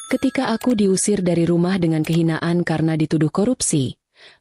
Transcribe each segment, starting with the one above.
Ketika aku diusir dari rumah dengan kehinaan karena dituduh korupsi,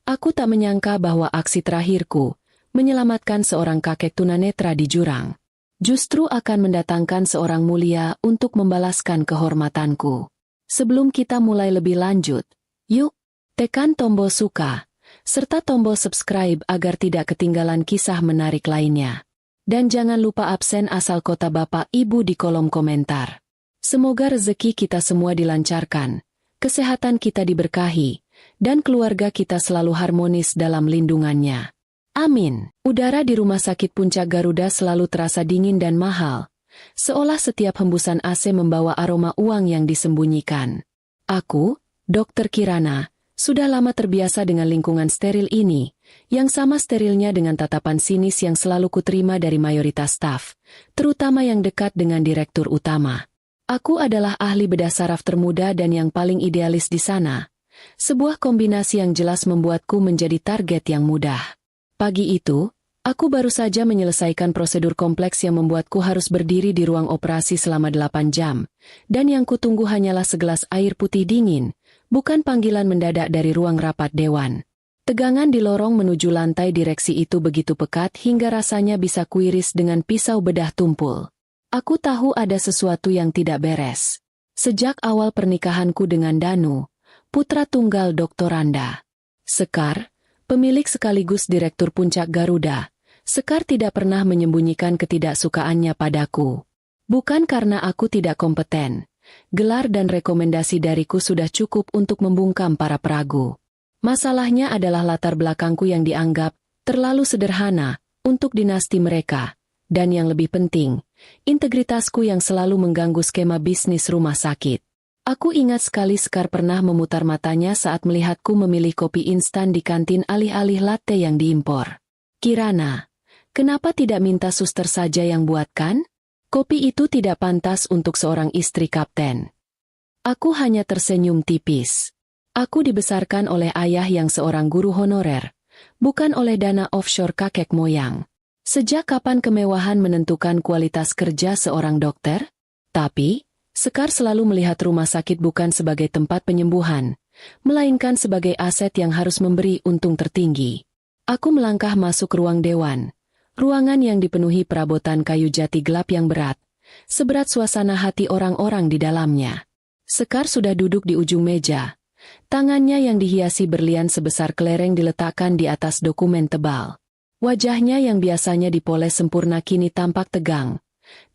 aku tak menyangka bahwa aksi terakhirku, menyelamatkan seorang kakek tunanetra di jurang, justru akan mendatangkan seorang mulia untuk membalaskan kehormatanku. Sebelum kita mulai lebih lanjut, yuk, tekan tombol suka, serta tombol subscribe agar tidak ketinggalan kisah menarik lainnya. Dan jangan lupa absen asal kota Bapak Ibu di kolom komentar. Semoga rezeki kita semua dilancarkan, kesehatan kita diberkahi, dan keluarga kita selalu harmonis dalam lindungannya. Amin. Udara di Rumah Sakit Puncak Garuda selalu terasa dingin dan mahal, seolah setiap hembusan AC membawa aroma uang yang disembunyikan. Aku, Dr. Kirana, sudah lama terbiasa dengan lingkungan steril ini, yang sama sterilnya dengan tatapan sinis yang selalu kuterima dari mayoritas staf, terutama yang dekat dengan direktur utama. Aku adalah ahli bedah saraf termuda dan yang paling idealis di sana. Sebuah kombinasi yang jelas membuatku menjadi target yang mudah. Pagi itu, aku baru saja menyelesaikan prosedur kompleks yang membuatku harus berdiri di ruang operasi selama 8 jam, dan yang kutunggu hanyalah segelas air putih dingin, bukan panggilan mendadak dari ruang rapat dewan. Tegangan di lorong menuju lantai direksi itu begitu pekat hingga rasanya bisa kuiris dengan pisau bedah tumpul. Aku tahu ada sesuatu yang tidak beres. Sejak awal pernikahanku dengan Danu, putra tunggal Dr. Randa Sekar, pemilik sekaligus direktur Puncak Garuda, Sekar tidak pernah menyembunyikan ketidaksukaannya padaku. Bukan karena aku tidak kompeten. Gelar dan rekomendasi dariku sudah cukup untuk membungkam para peragu. Masalahnya adalah latar belakangku yang dianggap terlalu sederhana untuk dinasti mereka, dan yang lebih penting, integritasku yang selalu mengganggu skema bisnis rumah sakit. Aku ingat sekali Sekar pernah memutar matanya saat melihatku memilih kopi instan di kantin alih-alih latte yang diimpor. Kirana, kenapa tidak minta suster saja yang buatkan? Kopi itu tidak pantas untuk seorang istri kapten. Aku hanya tersenyum tipis. Aku dibesarkan oleh ayah yang seorang guru honorer, bukan oleh dana offshore kakek moyang. Sejak kapan kemewahan menentukan kualitas kerja seorang dokter? Tapi, Sekar selalu melihat rumah sakit bukan sebagai tempat penyembuhan, melainkan sebagai aset yang harus memberi untung tertinggi. Aku melangkah masuk ruang dewan, ruangan yang dipenuhi perabotan kayu jati gelap yang berat, seberat suasana hati orang-orang di dalamnya. Sekar sudah duduk di ujung meja, tangannya yang dihiasi berlian sebesar kelereng diletakkan di atas dokumen tebal. Wajahnya yang biasanya dipoles sempurna kini tampak tegang,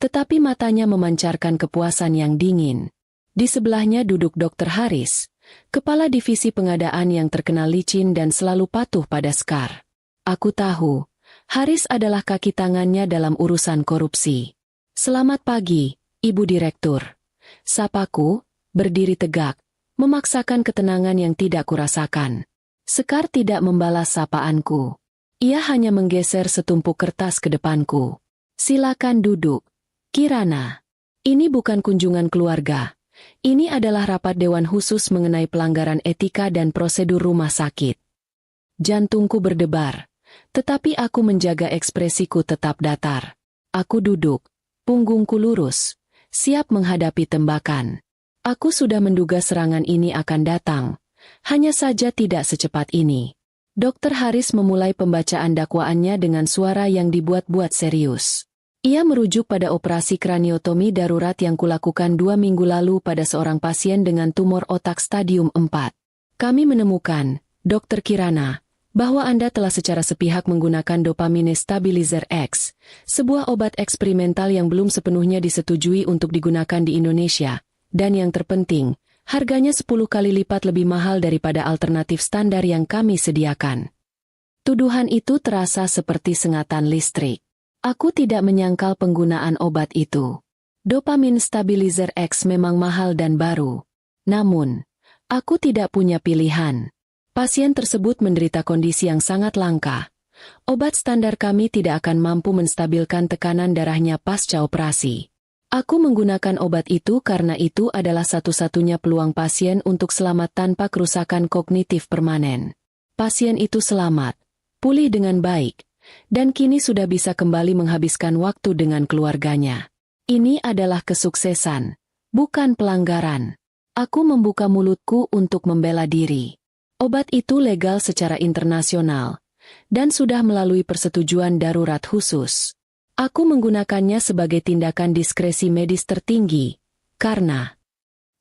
tetapi matanya memancarkan kepuasan yang dingin. Di sebelahnya duduk Dr. Haris, kepala divisi pengadaan yang terkenal licin dan selalu patuh pada Sekar. Aku tahu, Haris adalah kaki tangannya dalam urusan korupsi. Selamat pagi, Ibu Direktur. Sapaku, berdiri tegak, memaksakan ketenangan yang tidak kurasakan. Sekar tidak membalas sapaanku. Ia hanya menggeser setumpuk kertas ke depanku. Silakan duduk, Kirana. Ini bukan kunjungan keluarga. Ini adalah rapat dewan khusus mengenai pelanggaran etika dan prosedur rumah sakit. Jantungku berdebar, tetapi aku menjaga ekspresiku tetap datar. Aku duduk, punggungku lurus, siap menghadapi tembakan. Aku sudah menduga serangan ini akan datang, hanya saja tidak secepat ini. Dr. Haris memulai pembacaan dakwaannya dengan suara yang dibuat-buat serius. Ia merujuk pada operasi kraniotomi darurat yang kulakukan 2 minggu lalu pada seorang pasien dengan tumor otak stadium 4. Kami menemukan, Dr. Kirana, bahwa Anda telah secara sepihak menggunakan dopamine stabilizer X, sebuah obat eksperimental yang belum sepenuhnya disetujui untuk digunakan di Indonesia, dan yang terpenting, harganya 10 kali lipat lebih mahal daripada alternatif standar yang kami sediakan. Tuduhan itu terasa seperti sengatan listrik. Aku tidak menyangkal penggunaan obat itu. Dopamine stabilizer X memang mahal dan baru. Namun, aku tidak punya pilihan. Pasien tersebut menderita kondisi yang sangat langka. Obat standar kami tidak akan mampu menstabilkan tekanan darahnya pasca operasi. Aku menggunakan obat itu karena itu adalah satu-satunya peluang pasien untuk selamat tanpa kerusakan kognitif permanen. Pasien itu selamat, pulih dengan baik, dan kini sudah bisa kembali menghabiskan waktu dengan keluarganya. Ini adalah kesuksesan, bukan pelanggaran. Aku membuka mulutku untuk membela diri. Obat itu legal secara internasional dan sudah melalui persetujuan darurat khusus. Aku menggunakannya sebagai tindakan diskresi medis tertinggi, karena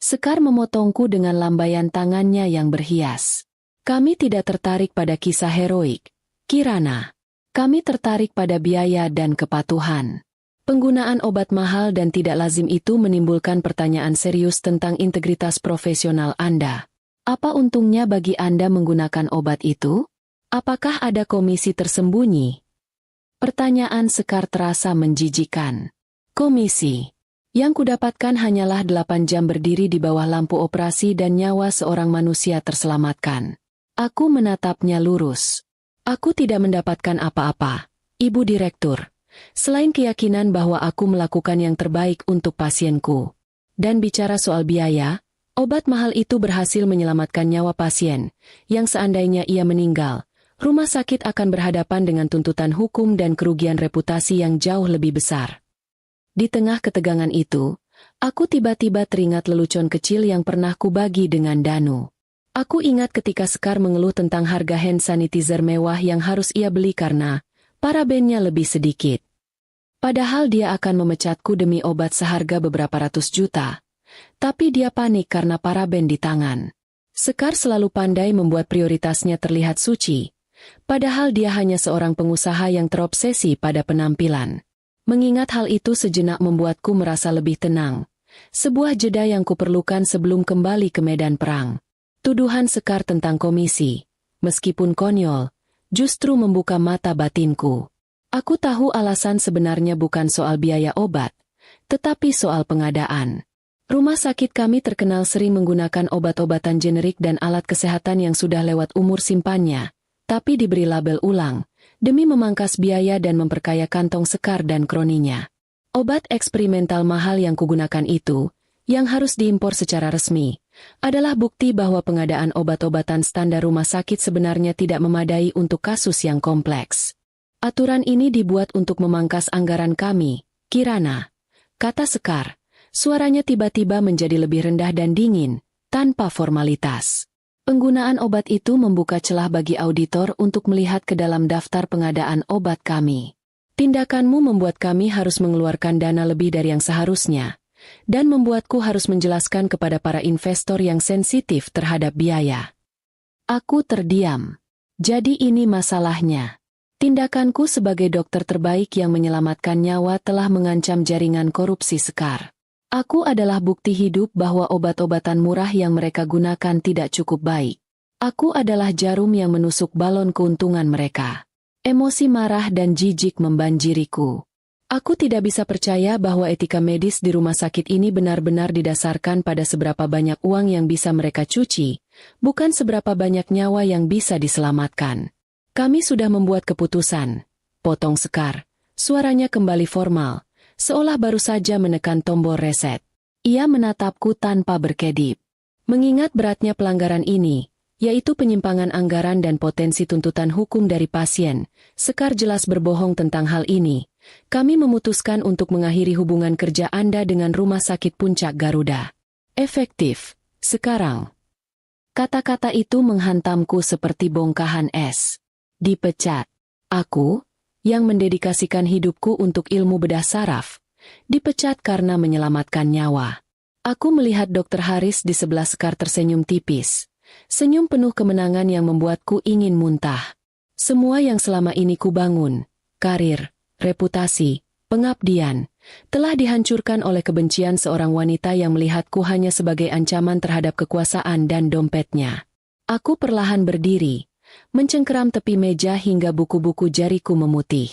Sekar memotongku dengan lambaian tangannya yang berhias. Kami tidak tertarik pada kisah heroik, Kirana. Kami tertarik pada biaya dan kepatuhan. Penggunaan obat mahal dan tidak lazim itu menimbulkan pertanyaan serius tentang integritas profesional Anda. Apa untungnya bagi Anda menggunakan obat itu? Apakah ada komisi tersembunyi? Pertanyaan Sekar terasa menjijikan. Komisi. Yang kudapatkan hanyalah 8 jam berdiri di bawah lampu operasi dan nyawa seorang manusia terselamatkan. Aku menatapnya lurus. Aku tidak mendapatkan apa-apa, Ibu Direktur. Selain keyakinan bahwa aku melakukan yang terbaik untuk pasienku. Dan bicara soal biaya, obat mahal itu berhasil menyelamatkan nyawa pasien, yang seandainya ia meninggal, rumah sakit akan berhadapan dengan tuntutan hukum dan kerugian reputasi yang jauh lebih besar. Di tengah ketegangan itu, aku tiba-tiba teringat lelucon kecil yang pernah kubagi dengan Danu. Aku ingat ketika Sekar mengeluh tentang harga hand sanitizer mewah yang harus ia beli karena parabennya lebih sedikit. Padahal dia akan memecatku demi obat seharga beberapa ratus juta. Tapi dia panik karena paraben di tangan. Sekar selalu pandai membuat prioritasnya terlihat suci. Padahal dia hanya seorang pengusaha yang terobsesi pada penampilan. Mengingat hal itu sejenak membuatku merasa lebih tenang. Sebuah jeda yang kuperlukan sebelum kembali ke medan perang. Tuduhan Sekar tentang komisi, meskipun konyol, justru membuka mata batinku. Aku tahu alasan sebenarnya bukan soal biaya obat, tetapi soal pengadaan. Rumah sakit kami terkenal sering menggunakan obat-obatan generik dan alat kesehatan yang sudah lewat umur simpannya, tapi diberi label ulang, demi memangkas biaya dan memperkaya kantong Sekar dan kroninya. Obat eksperimental mahal yang kugunakan itu, yang harus diimpor secara resmi, adalah bukti bahwa pengadaan obat-obatan standar rumah sakit sebenarnya tidak memadai untuk kasus yang kompleks. Aturan ini dibuat untuk memangkas anggaran kami, Kirana, kata Sekar. Suaranya tiba-tiba menjadi lebih rendah dan dingin, tanpa formalitas. Penggunaan obat itu membuka celah bagi auditor untuk melihat ke dalam daftar pengadaan obat kami. Tindakanmu membuat kami harus mengeluarkan dana lebih dari yang seharusnya, dan membuatku harus menjelaskan kepada para investor yang sensitif terhadap biaya. Aku terdiam. Jadi ini masalahnya. Tindakanku sebagai dokter terbaik yang menyelamatkan nyawa telah mengancam jaringan korupsi Sekar. Aku adalah bukti hidup bahwa obat-obatan murah yang mereka gunakan tidak cukup baik. Aku adalah jarum yang menusuk balon keuntungan mereka. Emosi marah dan jijik membanjiriku. Aku tidak bisa percaya bahwa etika medis di rumah sakit ini benar-benar didasarkan pada seberapa banyak uang yang bisa mereka cuci, bukan seberapa banyak nyawa yang bisa diselamatkan. Kami sudah membuat keputusan, potong Sekar. Suaranya kembali formal, seolah baru saja menekan tombol reset. Ia menatapku tanpa berkedip. Mengingat beratnya pelanggaran ini, yaitu penyimpangan anggaran dan potensi tuntutan hukum dari pasien, Sekar jelas berbohong tentang hal ini. Kami memutuskan untuk mengakhiri hubungan kerja Anda dengan Rumah Sakit Puncak Garuda. Efektif, sekarang. Kata-kata itu menghantamku seperti bongkahan es. Dipecat. Aku, yang mendedikasikan hidupku untuk ilmu bedah saraf, dipecat karena menyelamatkan nyawa. Aku melihat Dr. Haris di sebelah Sekar tersenyum tipis. Senyum penuh kemenangan yang membuatku ingin muntah. Semua yang selama ini kubangun, karir, reputasi, pengabdian, telah dihancurkan oleh kebencian seorang wanita yang melihatku hanya sebagai ancaman terhadap kekuasaan dan dompetnya. Aku perlahan berdiri, mencengkeram tepi meja hingga buku-buku jariku memutih.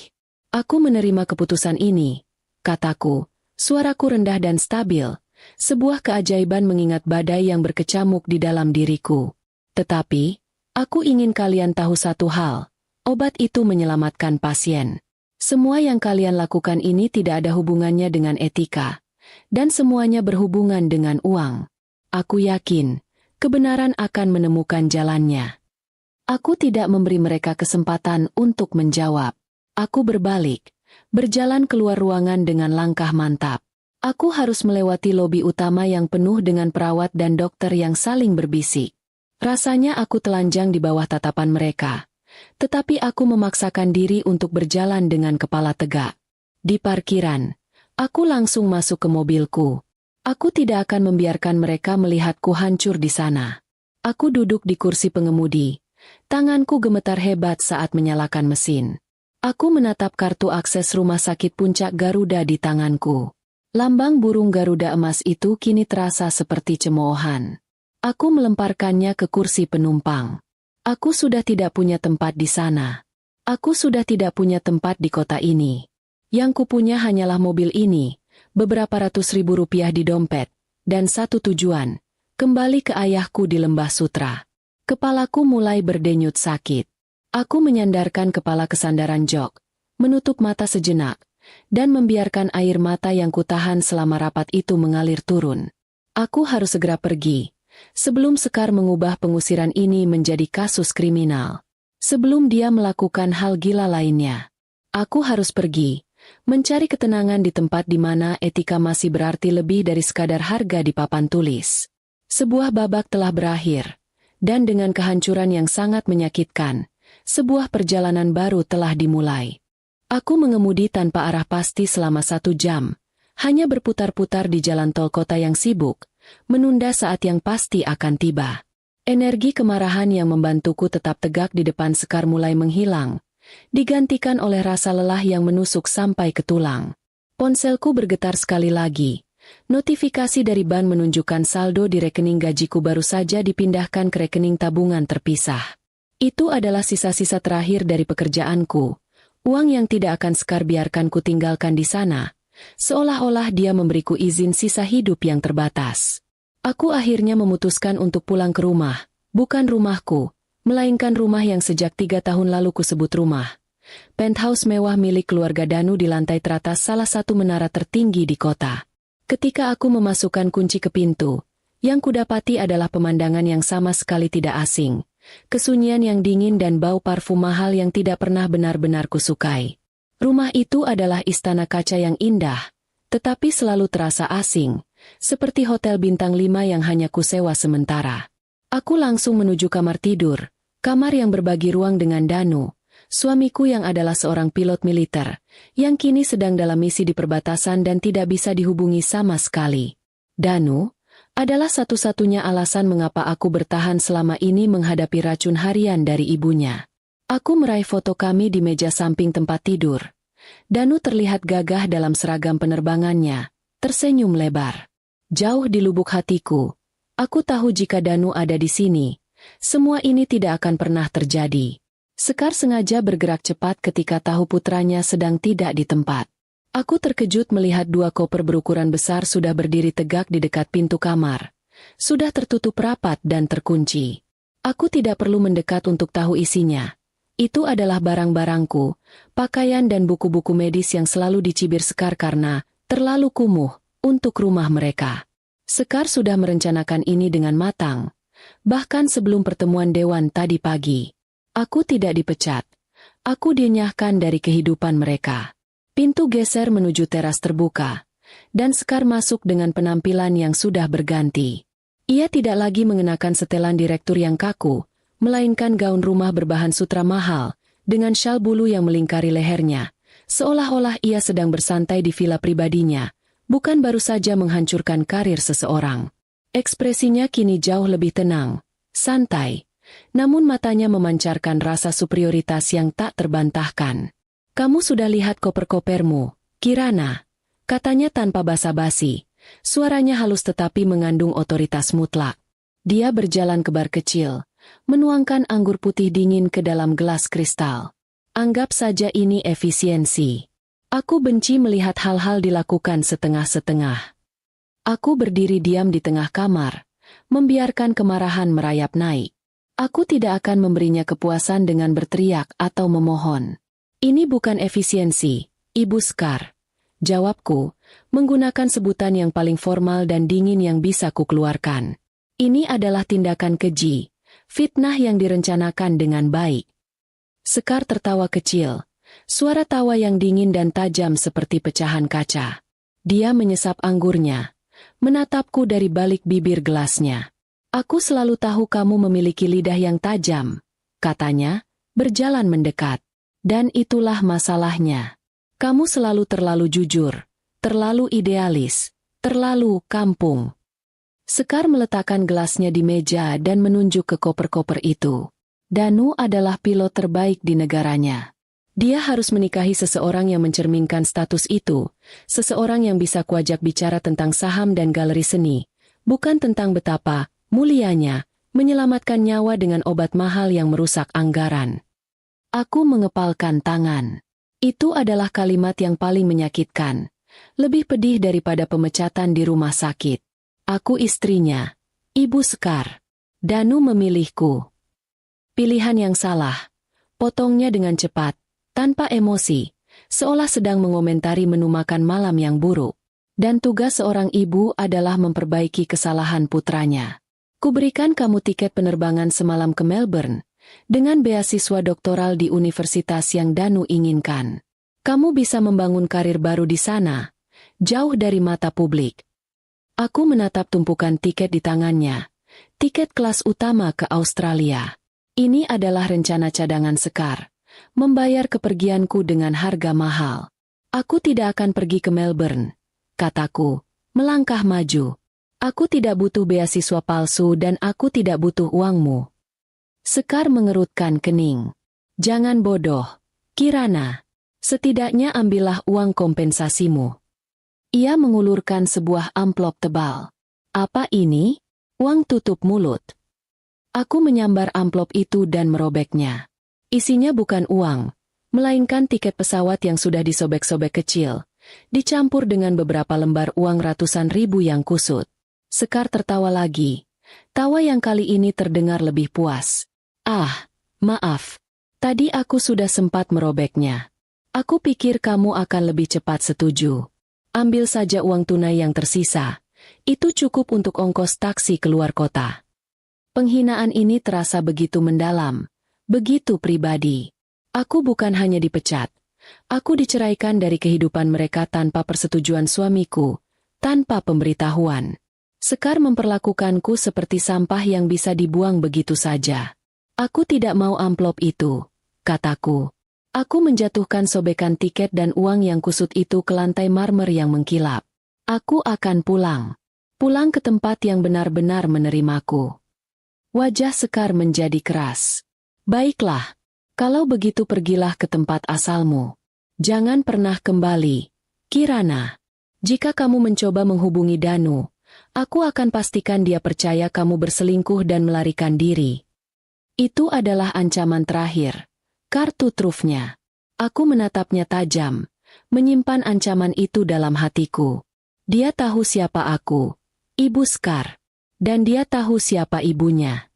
Aku menerima keputusan ini, kataku, suaraku rendah dan stabil, sebuah keajaiban mengingat badai yang berkecamuk di dalam diriku. Tetapi, aku ingin kalian tahu satu hal, obat itu menyelamatkan pasien. Semua yang kalian lakukan ini tidak ada hubungannya dengan etika, dan semuanya berhubungan dengan uang. Aku yakin, kebenaran akan menemukan jalannya. Aku tidak memberi mereka kesempatan untuk menjawab. Aku berbalik, berjalan keluar ruangan dengan langkah mantap. Aku harus melewati lobi utama yang penuh dengan perawat dan dokter yang saling berbisik. Rasanya aku telanjang di bawah tatapan mereka. Tetapi aku memaksakan diri untuk berjalan dengan kepala tegak. Di parkiran, aku langsung masuk ke mobilku. Aku tidak akan membiarkan mereka melihatku hancur di sana. Aku duduk di kursi pengemudi. Tanganku gemetar hebat saat menyalakan mesin. Aku menatap kartu akses rumah sakit Puncak Garuda di tanganku. Lambang burung Garuda emas itu kini terasa seperti cemoohan. Aku melemparkannya ke kursi penumpang. Aku sudah tidak punya tempat di sana. Aku sudah tidak punya tempat di kota ini. Yang kupunya hanyalah mobil ini, beberapa ratus ribu rupiah di dompet, dan satu tujuan, kembali ke ayahku di Lembah Sutra. Kepalaku mulai berdenyut sakit. Aku menyandarkan kepala ke sandaran jok, menutup mata sejenak, dan membiarkan air mata yang kutahan selama rapat itu mengalir turun. Aku harus segera pergi, sebelum Sekar mengubah pengusiran ini menjadi kasus kriminal. Sebelum dia melakukan hal gila lainnya. Aku harus pergi, mencari ketenangan di tempat di mana etika masih berarti lebih dari sekadar harga di papan tulis. Sebuah babak telah berakhir, dan dengan kehancuran yang sangat menyakitkan, sebuah perjalanan baru telah dimulai. Aku mengemudi tanpa arah pasti selama 1 jam, hanya berputar-putar di jalan tol kota yang sibuk, menunda saat yang pasti akan tiba. Energi kemarahan yang membantuku tetap tegak di depan Sekar mulai menghilang, digantikan oleh rasa lelah yang menusuk sampai ke tulang. Ponselku bergetar sekali lagi. Notifikasi dari bank menunjukkan saldo di rekening gajiku baru saja dipindahkan ke rekening tabungan terpisah. Itu adalah sisa-sisa terakhir dari pekerjaanku. Uang yang tidak akan Sekar biarkan ku tinggalkan di sana, seolah-olah dia memberiku izin sisa hidup yang terbatas. Aku akhirnya memutuskan untuk pulang ke rumah, bukan rumahku, melainkan rumah yang sejak 3 tahun lalu kusebut rumah. Penthouse mewah milik keluarga Danu di lantai teratas salah satu menara tertinggi di kota. Ketika aku memasukkan kunci ke pintu, yang kudapati adalah pemandangan yang sama sekali tidak asing. Kesunyian yang dingin dan bau parfum mahal yang tidak pernah benar-benar kusukai. Rumah itu adalah istana kaca yang indah, tetapi selalu terasa asing, seperti hotel bintang 5 yang hanya kusewa sementara. Aku langsung menuju kamar tidur, kamar yang berbagi ruang dengan Danu, suamiku yang adalah seorang pilot militer, yang kini sedang dalam misi di perbatasan dan tidak bisa dihubungi sama sekali. Danu adalah satu-satunya alasan mengapa aku bertahan selama ini menghadapi racun harian dari ibunya. Aku meraih foto kami di meja samping tempat tidur. Danu terlihat gagah dalam seragam penerbangannya, tersenyum lebar. Jauh di lubuk hatiku, aku tahu jika Danu ada di sini, semua ini tidak akan pernah terjadi. Sekar sengaja bergerak cepat ketika tahu putranya sedang tidak di tempat. Aku terkejut melihat 2 koper berukuran besar sudah berdiri tegak di dekat pintu kamar. Sudah tertutup rapat dan terkunci. Aku tidak perlu mendekat untuk tahu isinya. Itu adalah barang-barangku, pakaian dan buku-buku medis yang selalu dicibir Sekar karena terlalu kumuh untuk rumah mereka. Sekar sudah merencanakan ini dengan matang, bahkan sebelum pertemuan dewan tadi pagi. Aku tidak dipecat. Aku dinyahkan dari kehidupan mereka. Pintu geser menuju teras terbuka, dan Sekar masuk dengan penampilan yang sudah berganti. Ia tidak lagi mengenakan setelan direktur yang kaku, melainkan gaun rumah berbahan sutra mahal, dengan syal bulu yang melingkari lehernya, seolah-olah ia sedang bersantai di villa pribadinya, bukan baru saja menghancurkan karir seseorang. Ekspresinya kini jauh lebih tenang, santai, namun matanya memancarkan rasa superioritas yang tak terbantahkan. "Kamu sudah lihat koper-kopermu, Kirana," katanya tanpa basa-basi. Suaranya halus tetapi mengandung otoritas mutlak. Dia berjalan ke bar kecil, menuangkan anggur putih dingin ke dalam gelas kristal. Anggap saja ini efisiensi. Aku benci melihat hal-hal dilakukan setengah-setengah. Aku berdiri diam di tengah kamar, membiarkan kemarahan merayap naik. Aku tidak akan memberinya kepuasan dengan berteriak atau memohon. "Ini bukan efisiensi, Ibu Sekar," jawabku, menggunakan sebutan yang paling formal dan dingin yang bisa kukeluarkan. "Ini adalah tindakan keji, fitnah yang direncanakan dengan baik." Sekar tertawa kecil, suara tawa yang dingin dan tajam seperti pecahan kaca. Dia menyesap anggurnya, menatapku dari balik bibir gelasnya. Aku selalu tahu kamu memiliki lidah yang tajam, katanya, berjalan mendekat. Dan itulah masalahnya. Kamu selalu terlalu jujur, terlalu idealis, terlalu kampung. Sekar meletakkan gelasnya di meja dan menunjuk ke koper-koper itu. Danu adalah pilot terbaik di negaranya. Dia harus menikahi seseorang yang mencerminkan status itu, seseorang yang bisa kuajak bicara tentang saham dan galeri seni, bukan tentang betapa mulianya menyelamatkan nyawa dengan obat mahal yang merusak anggaran. Aku mengepalkan tangan. Itu adalah kalimat yang paling menyakitkan, lebih pedih daripada pemecatan di rumah sakit. Aku istrinya, Ibu Sekar. Danu memilihku. Pilihan yang salah. Potongnya dengan cepat, tanpa emosi, seolah sedang mengomentari menu makan malam yang buruk. Dan tugas seorang ibu adalah memperbaiki kesalahan putranya. Kuberikan kamu tiket penerbangan semalam ke Melbourne, dengan beasiswa doktoral di universitas yang Danu inginkan. Kamu bisa membangun karir baru di sana, jauh dari mata publik. Aku menatap tumpukan tiket di tangannya, tiket kelas utama ke Australia. Ini adalah rencana cadangan Sekar. Membayar kepergianku dengan harga mahal. Aku tidak akan pergi ke Melbourne, kataku, melangkah maju. Aku tidak butuh beasiswa palsu dan aku tidak butuh uangmu. Sekar mengerutkan kening. Jangan bodoh, Kirana. Setidaknya ambillah uang kompensasimu. Ia mengulurkan sebuah amplop tebal. Apa ini? Uang tutup mulut. Aku menyambar amplop itu dan merobeknya. Isinya bukan uang, melainkan tiket pesawat yang sudah disobek-sobek kecil, dicampur dengan beberapa lembar uang ratusan ribu yang kusut. Sekar tertawa lagi. Tawa yang kali ini terdengar lebih puas. Ah, maaf. Tadi aku sudah sempat merobeknya. Aku pikir kamu akan lebih cepat setuju. Ambil saja uang tunai yang tersisa. Itu cukup untuk ongkos taksi keluar kota. Penghinaan ini terasa begitu mendalam. Begitu pribadi. Aku bukan hanya dipecat. Aku diceraikan dari kehidupan mereka tanpa persetujuan suamiku, tanpa pemberitahuan. Sekar memperlakukanku seperti sampah yang bisa dibuang begitu saja. Aku tidak mau amplop itu, kataku. Aku menjatuhkan sobekan tiket dan uang yang kusut itu ke lantai marmer yang mengkilap. Aku akan pulang. Pulang ke tempat yang benar-benar menerimaku. Wajah Sekar menjadi keras. Baiklah, kalau begitu pergilah ke tempat asalmu. Jangan pernah kembali, Kirana. Jika kamu mencoba menghubungi Danu, aku akan pastikan dia percaya kamu berselingkuh dan melarikan diri. Itu adalah ancaman terakhir, kartu trufnya. Aku menatapnya tajam, menyimpan ancaman itu dalam hatiku. Dia tahu siapa aku, Ibu Sekar, dan dia tahu siapa ibunya.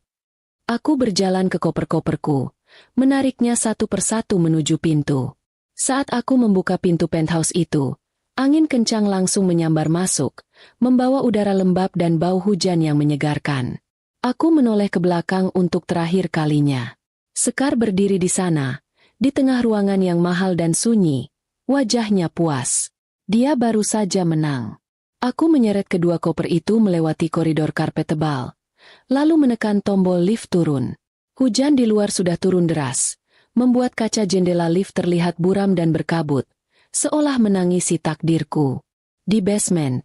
Aku berjalan ke koper-koperku, menariknya satu persatu menuju pintu. Saat aku membuka pintu penthouse itu, angin kencang langsung menyambar masuk, membawa udara lembab dan bau hujan yang menyegarkan. Aku menoleh ke belakang untuk terakhir kalinya. Sekar berdiri di sana, di tengah ruangan yang mahal dan sunyi, wajahnya puas. Dia baru saja menang. Aku menyeret kedua koper itu melewati koridor karpet tebal. Lalu menekan tombol lift turun. Hujan di luar sudah turun deras, membuat kaca jendela lift terlihat buram dan berkabut, seolah menangisi takdirku. Di basement,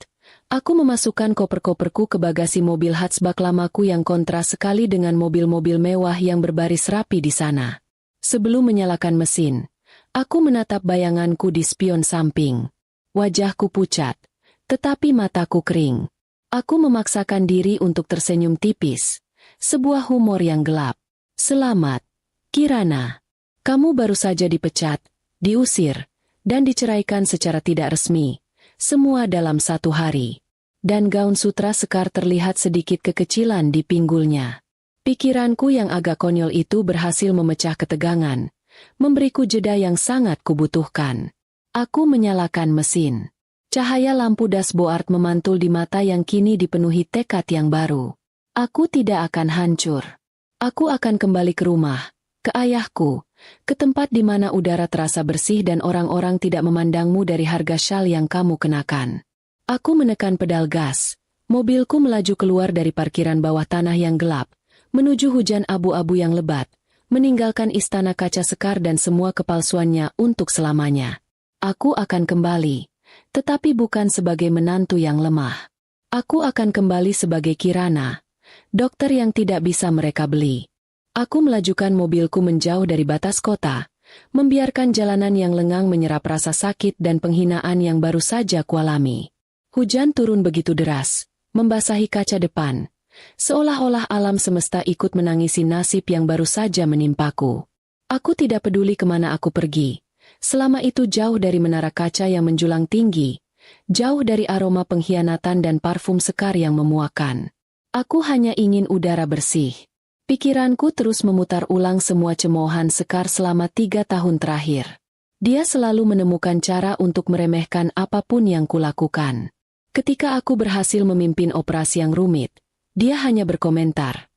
aku memasukkan koper-koperku ke bagasi mobil hatchback lamaku yang kontras sekali dengan mobil-mobil mewah yang berbaris rapi di sana. Sebelum menyalakan mesin, aku menatap bayanganku di spion samping. Wajahku pucat, tetapi mataku kering. Aku memaksakan diri untuk tersenyum tipis. Sebuah humor yang gelap. Selamat, Kirana. Kamu baru saja dipecat, diusir, dan diceraikan secara tidak resmi. Semua dalam satu hari. Dan gaun sutra Sekar terlihat sedikit kekecilan di pinggulnya. Pikiranku yang agak konyol itu berhasil memecah ketegangan, memberiku jeda yang sangat kubutuhkan. Aku menyalakan mesin. Cahaya lampu dashboard memantul di mata yang kini dipenuhi tekad yang baru. Aku tidak akan hancur. Aku akan kembali ke rumah, ke ayahku, ke tempat di mana udara terasa bersih dan orang-orang tidak memandangmu dari harga syal yang kamu kenakan. Aku menekan pedal gas. Mobilku melaju keluar dari parkiran bawah tanah yang gelap, menuju hujan abu-abu yang lebat, meninggalkan istana kaca sekar dan semua kepalsuannya untuk selamanya. Aku akan kembali, tetapi bukan sebagai menantu yang lemah. Aku akan kembali sebagai Kirana, dokter yang tidak bisa mereka beli. Aku melajukan mobilku menjauh dari batas kota, membiarkan jalanan yang lengang menyerap rasa sakit dan penghinaan yang baru saja kualami. Hujan turun begitu deras, membasahi kaca depan, seolah-olah alam semesta ikut menangisi nasib yang baru saja menimpaku. Aku tidak peduli kemana aku pergi, selama itu jauh dari menara kaca yang menjulang tinggi, jauh dari aroma pengkhianatan dan parfum sekar yang memuakan. Aku hanya ingin udara bersih. Pikiranku terus memutar ulang semua cemoohan sekar selama 3 tahun terakhir. Dia selalu menemukan cara untuk meremehkan apapun yang kulakukan. Ketika aku berhasil memimpin operasi yang rumit, dia hanya berkomentar,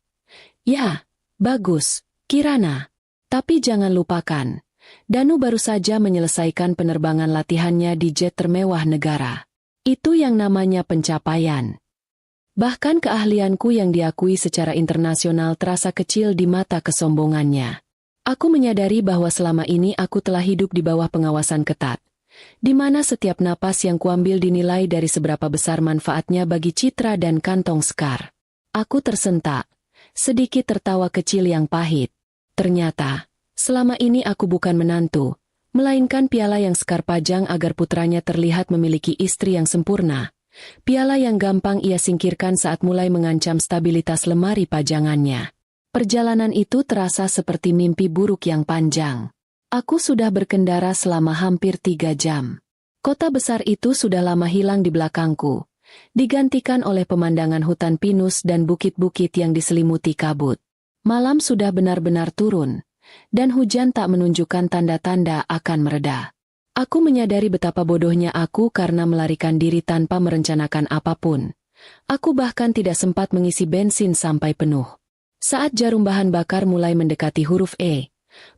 "Ya, bagus, Kirana. Tapi jangan lupakan, Danu baru saja menyelesaikan penerbangan latihannya di jet termewah negara. Itu yang namanya pencapaian." Bahkan keahlianku yang diakui secara internasional terasa kecil di mata kesombongannya. Aku menyadari bahwa selama ini aku telah hidup di bawah pengawasan ketat, di mana setiap napas yang kuambil dinilai dari seberapa besar manfaatnya bagi citra dan kantong sekar. Aku tersentak, sedikit tertawa kecil yang pahit. Ternyata, selama ini aku bukan menantu, melainkan piala yang sekar pajang agar putranya terlihat memiliki istri yang sempurna. Piala yang gampang ia singkirkan saat mulai mengancam stabilitas lemari pajangannya. Perjalanan itu terasa seperti mimpi buruk yang panjang. Aku sudah berkendara selama hampir 3 jam. Kota besar itu sudah lama hilang di belakangku, digantikan oleh pemandangan hutan pinus dan bukit-bukit yang diselimuti kabut. Malam sudah benar-benar turun, dan hujan tak menunjukkan tanda-tanda akan mereda. Aku menyadari betapa bodohnya aku karena melarikan diri tanpa merencanakan apapun. Aku bahkan tidak sempat mengisi bensin sampai penuh. Saat jarum bahan bakar mulai mendekati huruf E,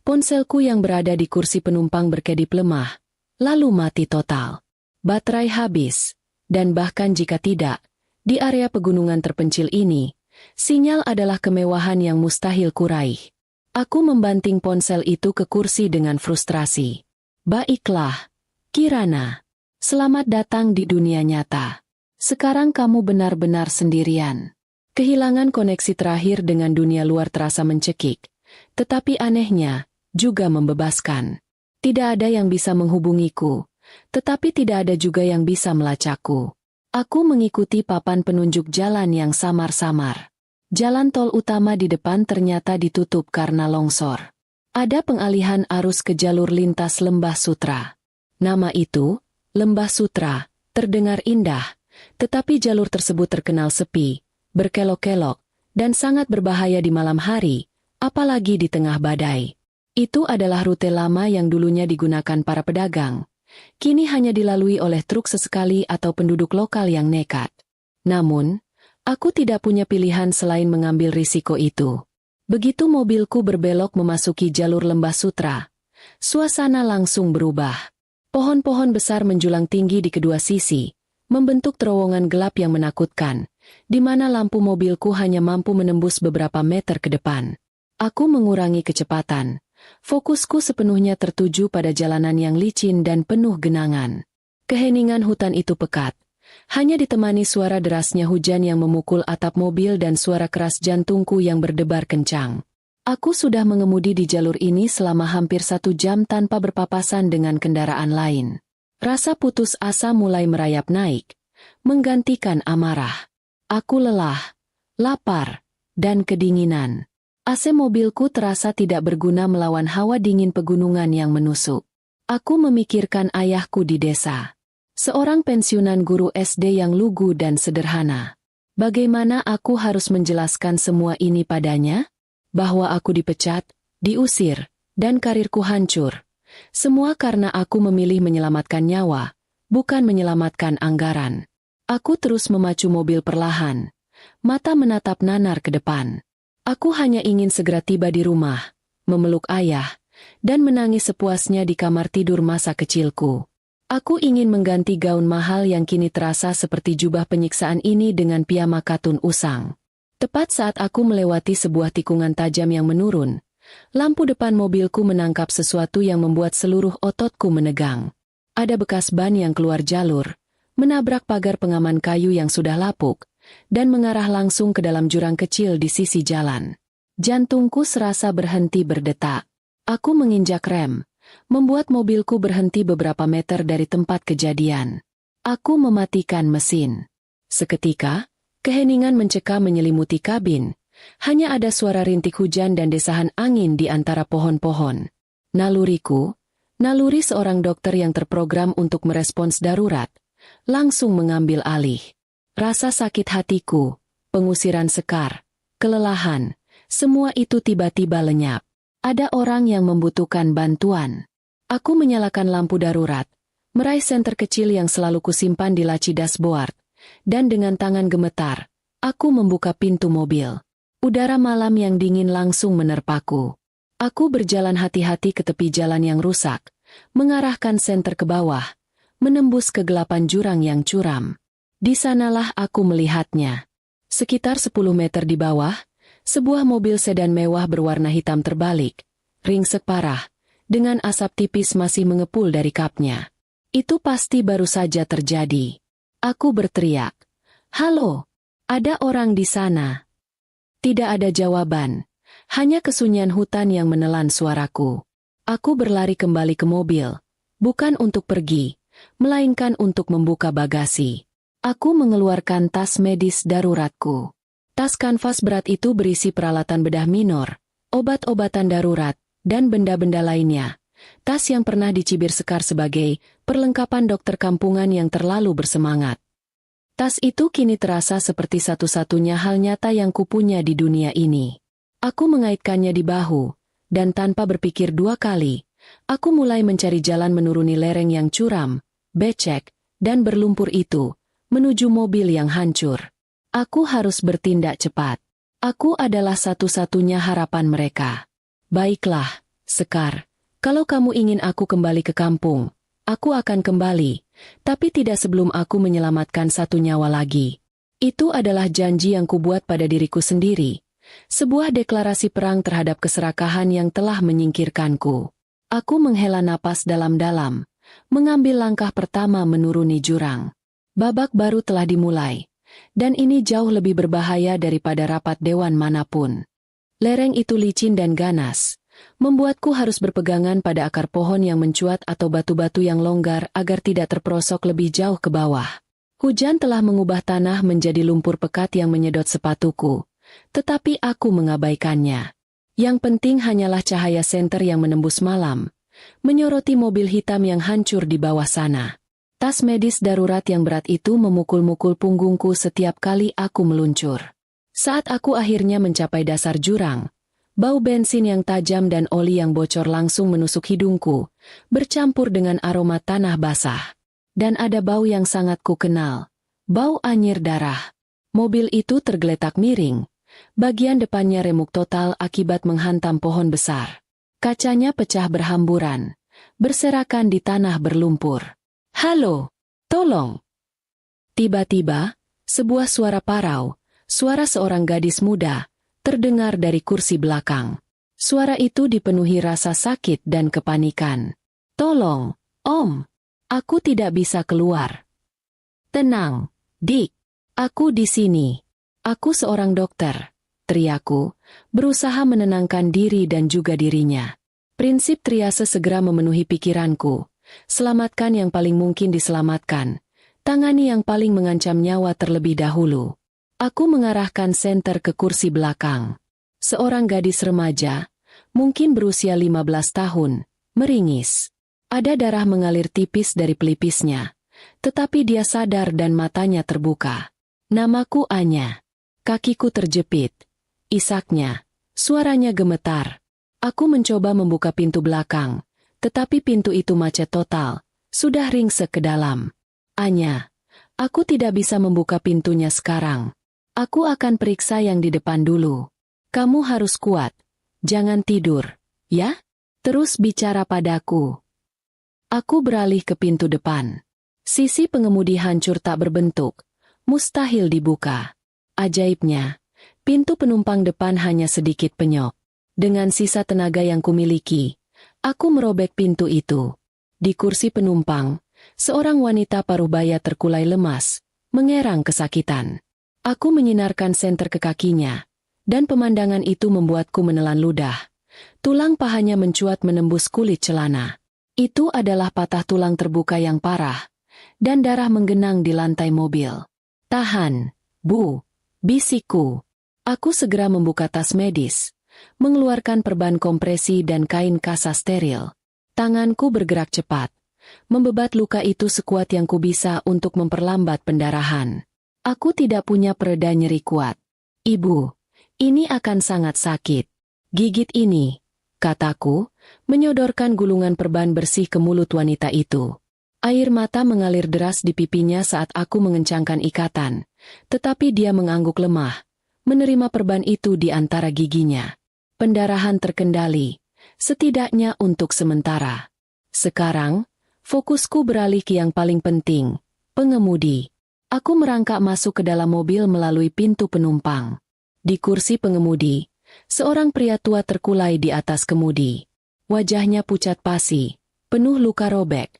ponselku yang berada di kursi penumpang berkedip lemah, lalu mati total. Baterai habis, dan bahkan jika tidak, di area pegunungan terpencil ini, sinyal adalah kemewahan yang mustahil kuraih. Aku membanting ponsel itu ke kursi dengan frustrasi. "Baiklah, Kirana. Selamat datang di dunia nyata. Sekarang kamu benar-benar sendirian." Kehilangan koneksi terakhir dengan dunia luar terasa mencekik, tetapi anehnya, juga membebaskan. Tidak ada yang bisa menghubungiku, tetapi tidak ada juga yang bisa melacakku. Aku mengikuti papan penunjuk jalan yang samar-samar. Jalan tol utama di depan ternyata ditutup karena longsor. Ada pengalihan arus ke jalur lintas Lembah Sutra. Nama itu, Lembah Sutra, terdengar indah, tetapi jalur tersebut terkenal sepi, berkelok-kelok, dan sangat berbahaya di malam hari, apalagi di tengah badai. Itu adalah rute lama yang dulunya digunakan para pedagang. Kini hanya dilalui oleh truk sesekali atau penduduk lokal yang nekat. Namun, aku tidak punya pilihan selain mengambil risiko itu. Begitu mobilku berbelok memasuki jalur Lembah Sutra, suasana langsung berubah. Pohon-pohon besar menjulang tinggi di kedua sisi, membentuk terowongan gelap yang menakutkan, di mana lampu mobilku hanya mampu menembus beberapa meter ke depan. Aku mengurangi kecepatan. Fokusku sepenuhnya tertuju pada jalanan yang licin dan penuh genangan. Keheningan hutan itu pekat. Hanya ditemani suara derasnya hujan yang memukul atap mobil dan suara keras jantungku yang berdebar kencang. Aku sudah mengemudi di jalur ini selama hampir 1 jam tanpa berpapasan dengan kendaraan lain. Rasa putus asa mulai merayap naik, menggantikan amarah. Aku lelah, lapar, dan kedinginan. AC mobilku terasa tidak berguna melawan hawa dingin pegunungan yang menusuk. Aku memikirkan ayahku di desa. Seorang pensiunan guru SD yang lugu dan sederhana. Bagaimana aku harus menjelaskan semua ini padanya? Bahwa aku dipecat, diusir, dan karirku hancur. Semua karena aku memilih menyelamatkan nyawa, bukan menyelamatkan anggaran. Aku terus memacu mobil perlahan. Mata menatap nanar ke depan. Aku hanya ingin segera tiba di rumah, memeluk ayah, dan menangis sepuasnya di kamar tidur masa kecilku. Aku ingin mengganti gaun mahal yang kini terasa seperti jubah penyiksaan ini dengan piyama katun usang. Tepat saat aku melewati sebuah tikungan tajam yang menurun, lampu depan mobilku menangkap sesuatu yang membuat seluruh ototku menegang. Ada bekas ban yang keluar jalur, menabrak pagar pengaman kayu yang sudah lapuk, dan mengarah langsung ke dalam jurang kecil di sisi jalan. Jantungku serasa berhenti berdetak. Aku menginjak rem, membuat mobilku berhenti beberapa meter dari tempat kejadian. Aku mematikan mesin. Seketika, keheningan mencekam menyelimuti kabin. Hanya ada suara rintik hujan dan desahan angin di antara pohon-pohon. Naluriku, naluri seorang dokter yang terprogram untuk merespons darurat, langsung mengambil alih. Rasa sakit hatiku, pengusiran sekar, kelelahan, semua itu tiba-tiba lenyap. Ada orang yang membutuhkan bantuan. Aku menyalakan lampu darurat, meraih senter kecil yang selalu kusimpan di laci dashboard, dan dengan tangan gemetar, aku membuka pintu mobil. Udara malam yang dingin langsung menerpaku. Aku berjalan hati-hati ke tepi jalan yang rusak, mengarahkan senter ke bawah, menembus kegelapan jurang yang curam. Di sanalah aku melihatnya. Sekitar 10 meter di bawah, sebuah mobil sedan mewah berwarna hitam terbalik, ringsek parah, dengan asap tipis masih mengepul dari kapnya. Itu pasti baru saja terjadi. Aku berteriak, "Halo, ada orang di sana?" Tidak ada jawaban, hanya kesunyian hutan yang menelan suaraku. Aku berlari kembali ke mobil, bukan untuk pergi, melainkan untuk membuka bagasi. Aku mengeluarkan tas medis daruratku. Tas kanvas berat itu berisi peralatan bedah minor, obat-obatan darurat, dan benda-benda lainnya. Tas yang pernah dicibir Sekar sebagai perlengkapan dokter kampungan yang terlalu bersemangat. Tas itu kini terasa seperti satu-satunya hal nyata yang kupunya di dunia ini. Aku mengaitkannya di bahu, dan tanpa berpikir dua kali, aku mulai mencari jalan menuruni lereng yang curam, becek, dan berlumpur itu, menuju mobil yang hancur. Aku harus bertindak cepat. Aku adalah satu-satunya harapan mereka. Baiklah, Sekar, kalau kamu ingin aku kembali ke kampung, aku akan kembali. Tapi tidak sebelum aku menyelamatkan satu nyawa lagi. Itu adalah janji yang kubuat pada diriku sendiri. Sebuah deklarasi perang terhadap keserakahan yang telah menyingkirkanku. Aku menghela napas dalam-dalam, mengambil langkah pertama menuruni jurang. Babak baru telah dimulai, dan ini jauh lebih berbahaya daripada rapat dewan manapun. Lereng itu licin dan ganas, membuatku harus berpegangan pada akar pohon yang mencuat atau batu-batu yang longgar agar tidak terperosok lebih jauh ke bawah. Hujan telah mengubah tanah menjadi lumpur pekat yang menyedot sepatuku, tetapi aku mengabaikannya. Yang penting hanyalah cahaya senter yang menembus malam, menyoroti mobil hitam yang hancur di bawah sana. Tas medis darurat yang berat itu memukul-mukul punggungku setiap kali aku meluncur. Saat aku akhirnya mencapai dasar jurang, bau bensin yang tajam dan oli yang bocor langsung menusuk hidungku, bercampur dengan aroma tanah basah. Dan ada bau yang sangat kukenal, bau anyir darah. Mobil itu tergeletak miring, bagian depannya remuk total akibat menghantam pohon besar. Kacanya pecah berhamburan, berserakan di tanah berlumpur. "Halo, tolong!" Tiba-tiba, sebuah suara parau, suara seorang gadis muda, terdengar dari kursi belakang. Suara itu dipenuhi rasa sakit dan kepanikan. "Tolong, Om, aku tidak bisa keluar." "Tenang, Dik, aku di sini. Aku seorang dokter," teriakku, berusaha menenangkan diri dan juga dirinya. Prinsip triase segera memenuhi pikiranku. Selamatkan yang paling mungkin diselamatkan. Tangani yang paling mengancam nyawa terlebih dahulu. Aku mengarahkan senter ke kursi belakang. Seorang gadis remaja, mungkin berusia 15 tahun, meringis. Ada darah mengalir tipis dari pelipisnya, tetapi dia sadar dan matanya terbuka. "Namaku Anya." Kakiku terjepit. Isaknya, suaranya gemetar. Aku mencoba membuka pintu belakang, tetapi pintu itu macet total, sudah ringsek ke dalam. "Anya, aku tidak bisa membuka pintunya sekarang. Aku akan periksa yang di depan dulu. Kamu harus kuat. Jangan tidur, ya? Terus bicara padaku." Aku beralih ke pintu depan. Sisi pengemudi hancur tak berbentuk, mustahil dibuka. Ajaibnya, pintu penumpang depan hanya sedikit penyok. Dengan sisa tenaga yang kumiliki, aku merobek pintu itu. Di kursi penumpang, seorang wanita paruh baya terkulai lemas, mengerang kesakitan. Aku menyinarkan senter ke kakinya, dan pemandangan itu membuatku menelan ludah. Tulang pahanya mencuat menembus kulit celana. Itu adalah patah tulang terbuka yang parah, dan darah menggenang di lantai mobil. "Tahan, Bu," bisikku. Aku segera membuka tas medis, mengeluarkan perban kompresi dan kain kasa steril. Tanganku bergerak cepat, membebat luka itu sekuat yang ku bisa untuk memperlambat pendarahan. Aku tidak punya pereda nyeri kuat. "Ibu, ini akan sangat sakit. Gigit ini," kataku, menyodorkan gulungan perban bersih ke mulut wanita itu. Air mata mengalir deras di pipinya saat aku mengencangkan ikatan, tetapi dia mengangguk lemah, menerima perban itu di antara giginya. Pendarahan terkendali, setidaknya untuk sementara. Sekarang, fokusku beralih ke yang paling penting, pengemudi. Aku merangkak masuk ke dalam mobil melalui pintu penumpang. Di kursi pengemudi, seorang pria tua terkulai di atas kemudi. Wajahnya pucat pasi, penuh luka robek,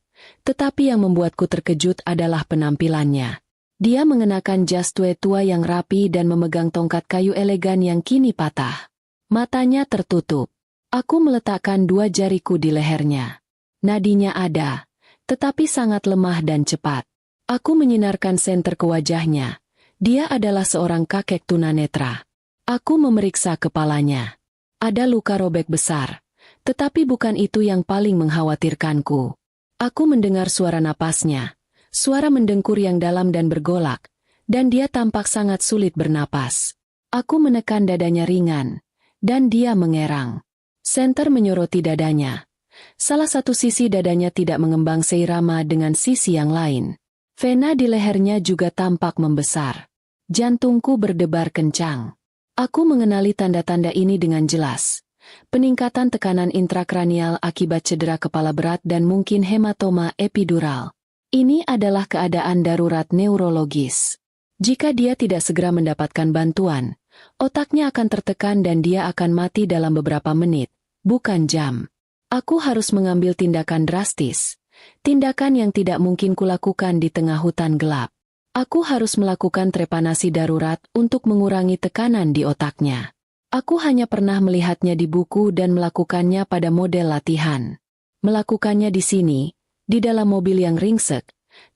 tetapi yang membuatku terkejut adalah penampilannya. Dia mengenakan jas tua yang rapi dan memegang tongkat kayu elegan yang kini patah. Matanya tertutup. Aku meletakkan 2 jariku di lehernya. Nadinya ada, tetapi sangat lemah dan cepat. Aku menyinarkan senter ke wajahnya. Dia adalah seorang kakek tunanetra. Aku memeriksa kepalanya. Ada luka robek besar, tetapi bukan itu yang paling mengkhawatirkanku. Aku mendengar suara napasnya, suara mendengkur yang dalam dan bergolak, dan dia tampak sangat sulit bernapas. Aku menekan dadanya ringan, dan dia mengerang. Senter menyoroti dadanya. Salah satu sisi dadanya tidak mengembang seirama dengan sisi yang lain. Vena di lehernya juga tampak membesar. Jantungku berdebar kencang. Aku mengenali tanda-tanda ini dengan jelas. Peningkatan tekanan intrakranial akibat cedera kepala berat dan mungkin hematoma epidural. Ini adalah keadaan darurat neurologis. Jika dia tidak segera mendapatkan bantuan, otaknya akan tertekan dan dia akan mati dalam beberapa menit, bukan jam. Aku harus mengambil tindakan drastis. Tindakan yang tidak mungkin kulakukan di tengah hutan gelap. Aku harus melakukan trepanasi darurat untuk mengurangi tekanan di otaknya. Aku hanya pernah melihatnya di buku dan melakukannya pada model latihan. Melakukannya di sini, di dalam mobil yang ringsek,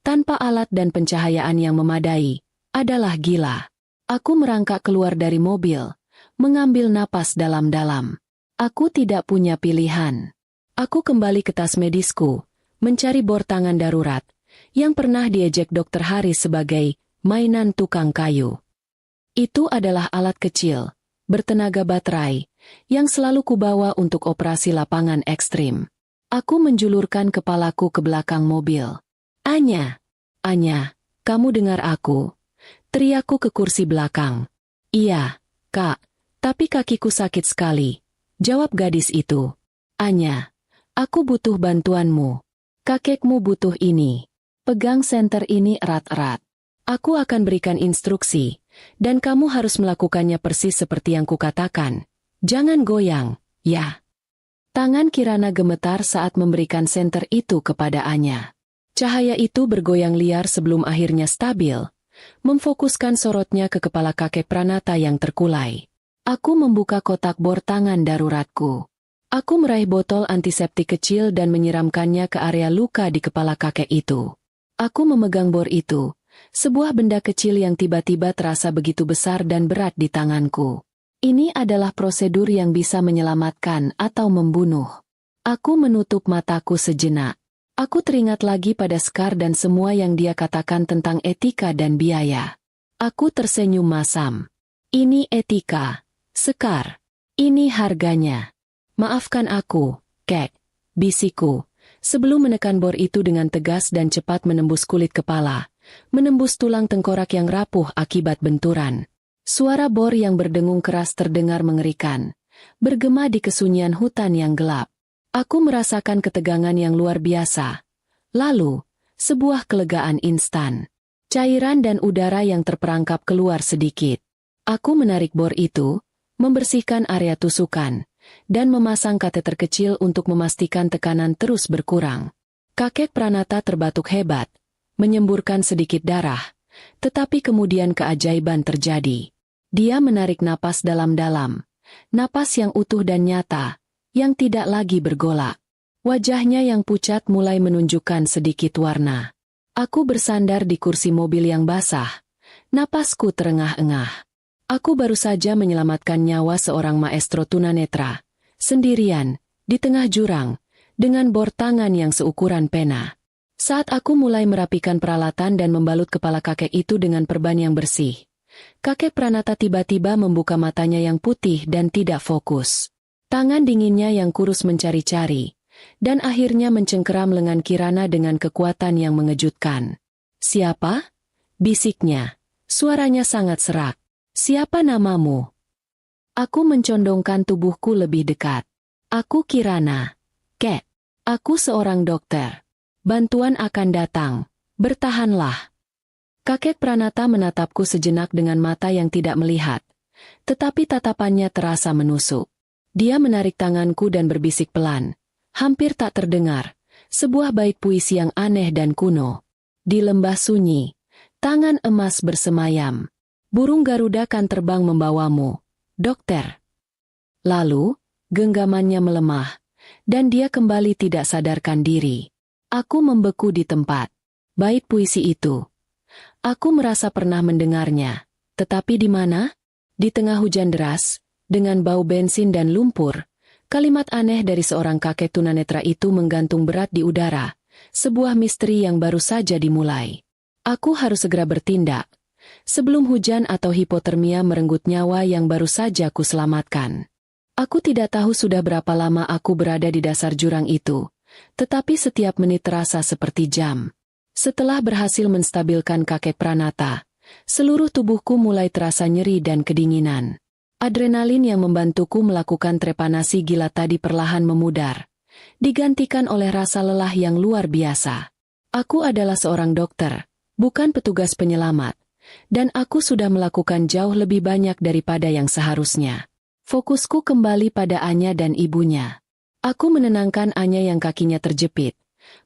tanpa alat dan pencahayaan yang memadai, adalah gila. Aku merangkak keluar dari mobil, mengambil napas dalam-dalam. Aku tidak punya pilihan. Aku kembali ke tas medisku, mencari bor tangan darurat, yang pernah diejek Dr. Haris sebagai mainan tukang kayu. Itu adalah alat kecil, bertenaga baterai, yang selalu kubawa untuk operasi lapangan ekstrim. Aku menjulurkan kepalaku ke belakang mobil. "Anya, Anya, kamu dengar aku?" Teriakku ke kursi belakang. "Iya, Kak, tapi kakiku sakit sekali," jawab gadis itu. "Anya, aku butuh bantuanmu. Kakekmu butuh ini. Pegang senter ini erat-erat. Aku akan berikan instruksi, dan kamu harus melakukannya persis seperti yang kukatakan. Jangan goyang, ya." Tangan Kirana gemetar saat memberikan senter itu kepada Anya. Cahaya itu bergoyang liar sebelum akhirnya stabil, memfokuskan sorotnya ke kepala kakek Pranata yang terkulai. Aku membuka kotak bor tangan daruratku. Aku meraih botol antiseptik kecil dan menyiramkannya ke area luka di kepala kakek itu. Aku memegang bor itu, sebuah benda kecil yang tiba-tiba terasa begitu besar dan berat di tanganku. Ini adalah prosedur yang bisa menyelamatkan atau membunuh. Aku menutup mataku sejenak. Aku teringat lagi pada Sekar dan semua yang dia katakan tentang etika dan biaya. Aku tersenyum masam. "Ini etika, Sekar. Ini harganya. Maafkan aku, Kek," bisikku, sebelum menekan bor itu dengan tegas dan cepat menembus kulit kepala, menembus tulang tengkorak yang rapuh akibat benturan. Suara bor yang berdengung keras terdengar mengerikan, bergema di kesunyian hutan yang gelap. Aku merasakan ketegangan yang luar biasa, Lalu, sebuah kelegaan instan. Cairan dan udara yang terperangkap keluar sedikit. Aku menarik bor itu, membersihkan area tusukan, dan memasang kateter kecil untuk memastikan tekanan terus berkurang. Kakek Pranata terbatuk hebat, menyemburkan sedikit darah, tetapi kemudian keajaiban terjadi. Dia menarik napas dalam-dalam, napas yang utuh dan nyata, yang tidak lagi bergolak. Wajahnya yang pucat mulai menunjukkan sedikit warna. Aku bersandar di kursi mobil yang basah, napasku terengah-engah. Aku baru saja menyelamatkan nyawa seorang maestro tunanetra, sendirian, di tengah jurang, dengan bor tangan yang seukuran pena. Saat aku mulai merapikan peralatan dan membalut kepala kakek itu dengan perban yang bersih, kakek Pranata tiba-tiba membuka matanya yang putih dan tidak fokus. Tangan dinginnya yang kurus mencari-cari, dan akhirnya mencengkeram lengan Kirana dengan kekuatan yang mengejutkan. "Siapa?" bisiknya. Suaranya sangat serak. "Siapa namamu?" Aku mencondongkan tubuhku lebih dekat. "Aku Kirana. Kek. Aku seorang dokter. Bantuan akan datang. Bertahanlah." Kakek Pranata menatapku sejenak dengan mata yang tidak melihat, tetapi tatapannya terasa menusuk. Dia menarik tanganku dan berbisik pelan, hampir tak terdengar, sebuah bait puisi yang aneh dan kuno. "Di lembah sunyi, tangan emas bersemayam. Burung Garuda kan terbang membawamu, dokter." Lalu, genggamannya melemah, dan dia kembali tidak sadarkan diri. Aku membeku di tempat. Bait puisi itu. Aku merasa pernah mendengarnya, tetapi di mana? Di tengah hujan deras, dengan bau bensin dan lumpur, kalimat aneh dari seorang kakek tunanetra itu menggantung berat di udara, sebuah misteri yang baru saja dimulai. Aku harus segera bertindak, sebelum hujan atau hipotermia merenggut nyawa yang baru saja kuselamatkan. Aku tidak tahu sudah berapa lama aku berada di dasar jurang itu, tetapi setiap menit terasa seperti jam. Setelah berhasil menstabilkan kakek Pranata, seluruh tubuhku mulai terasa nyeri dan kedinginan. Adrenalin yang membantuku melakukan trepanasi gila tadi perlahan memudar, digantikan oleh rasa lelah yang luar biasa. Aku adalah seorang dokter, bukan petugas penyelamat, dan aku sudah melakukan jauh lebih banyak daripada yang seharusnya. Fokusku kembali pada Anya dan ibunya. Aku menenangkan Anya yang kakinya terjepit,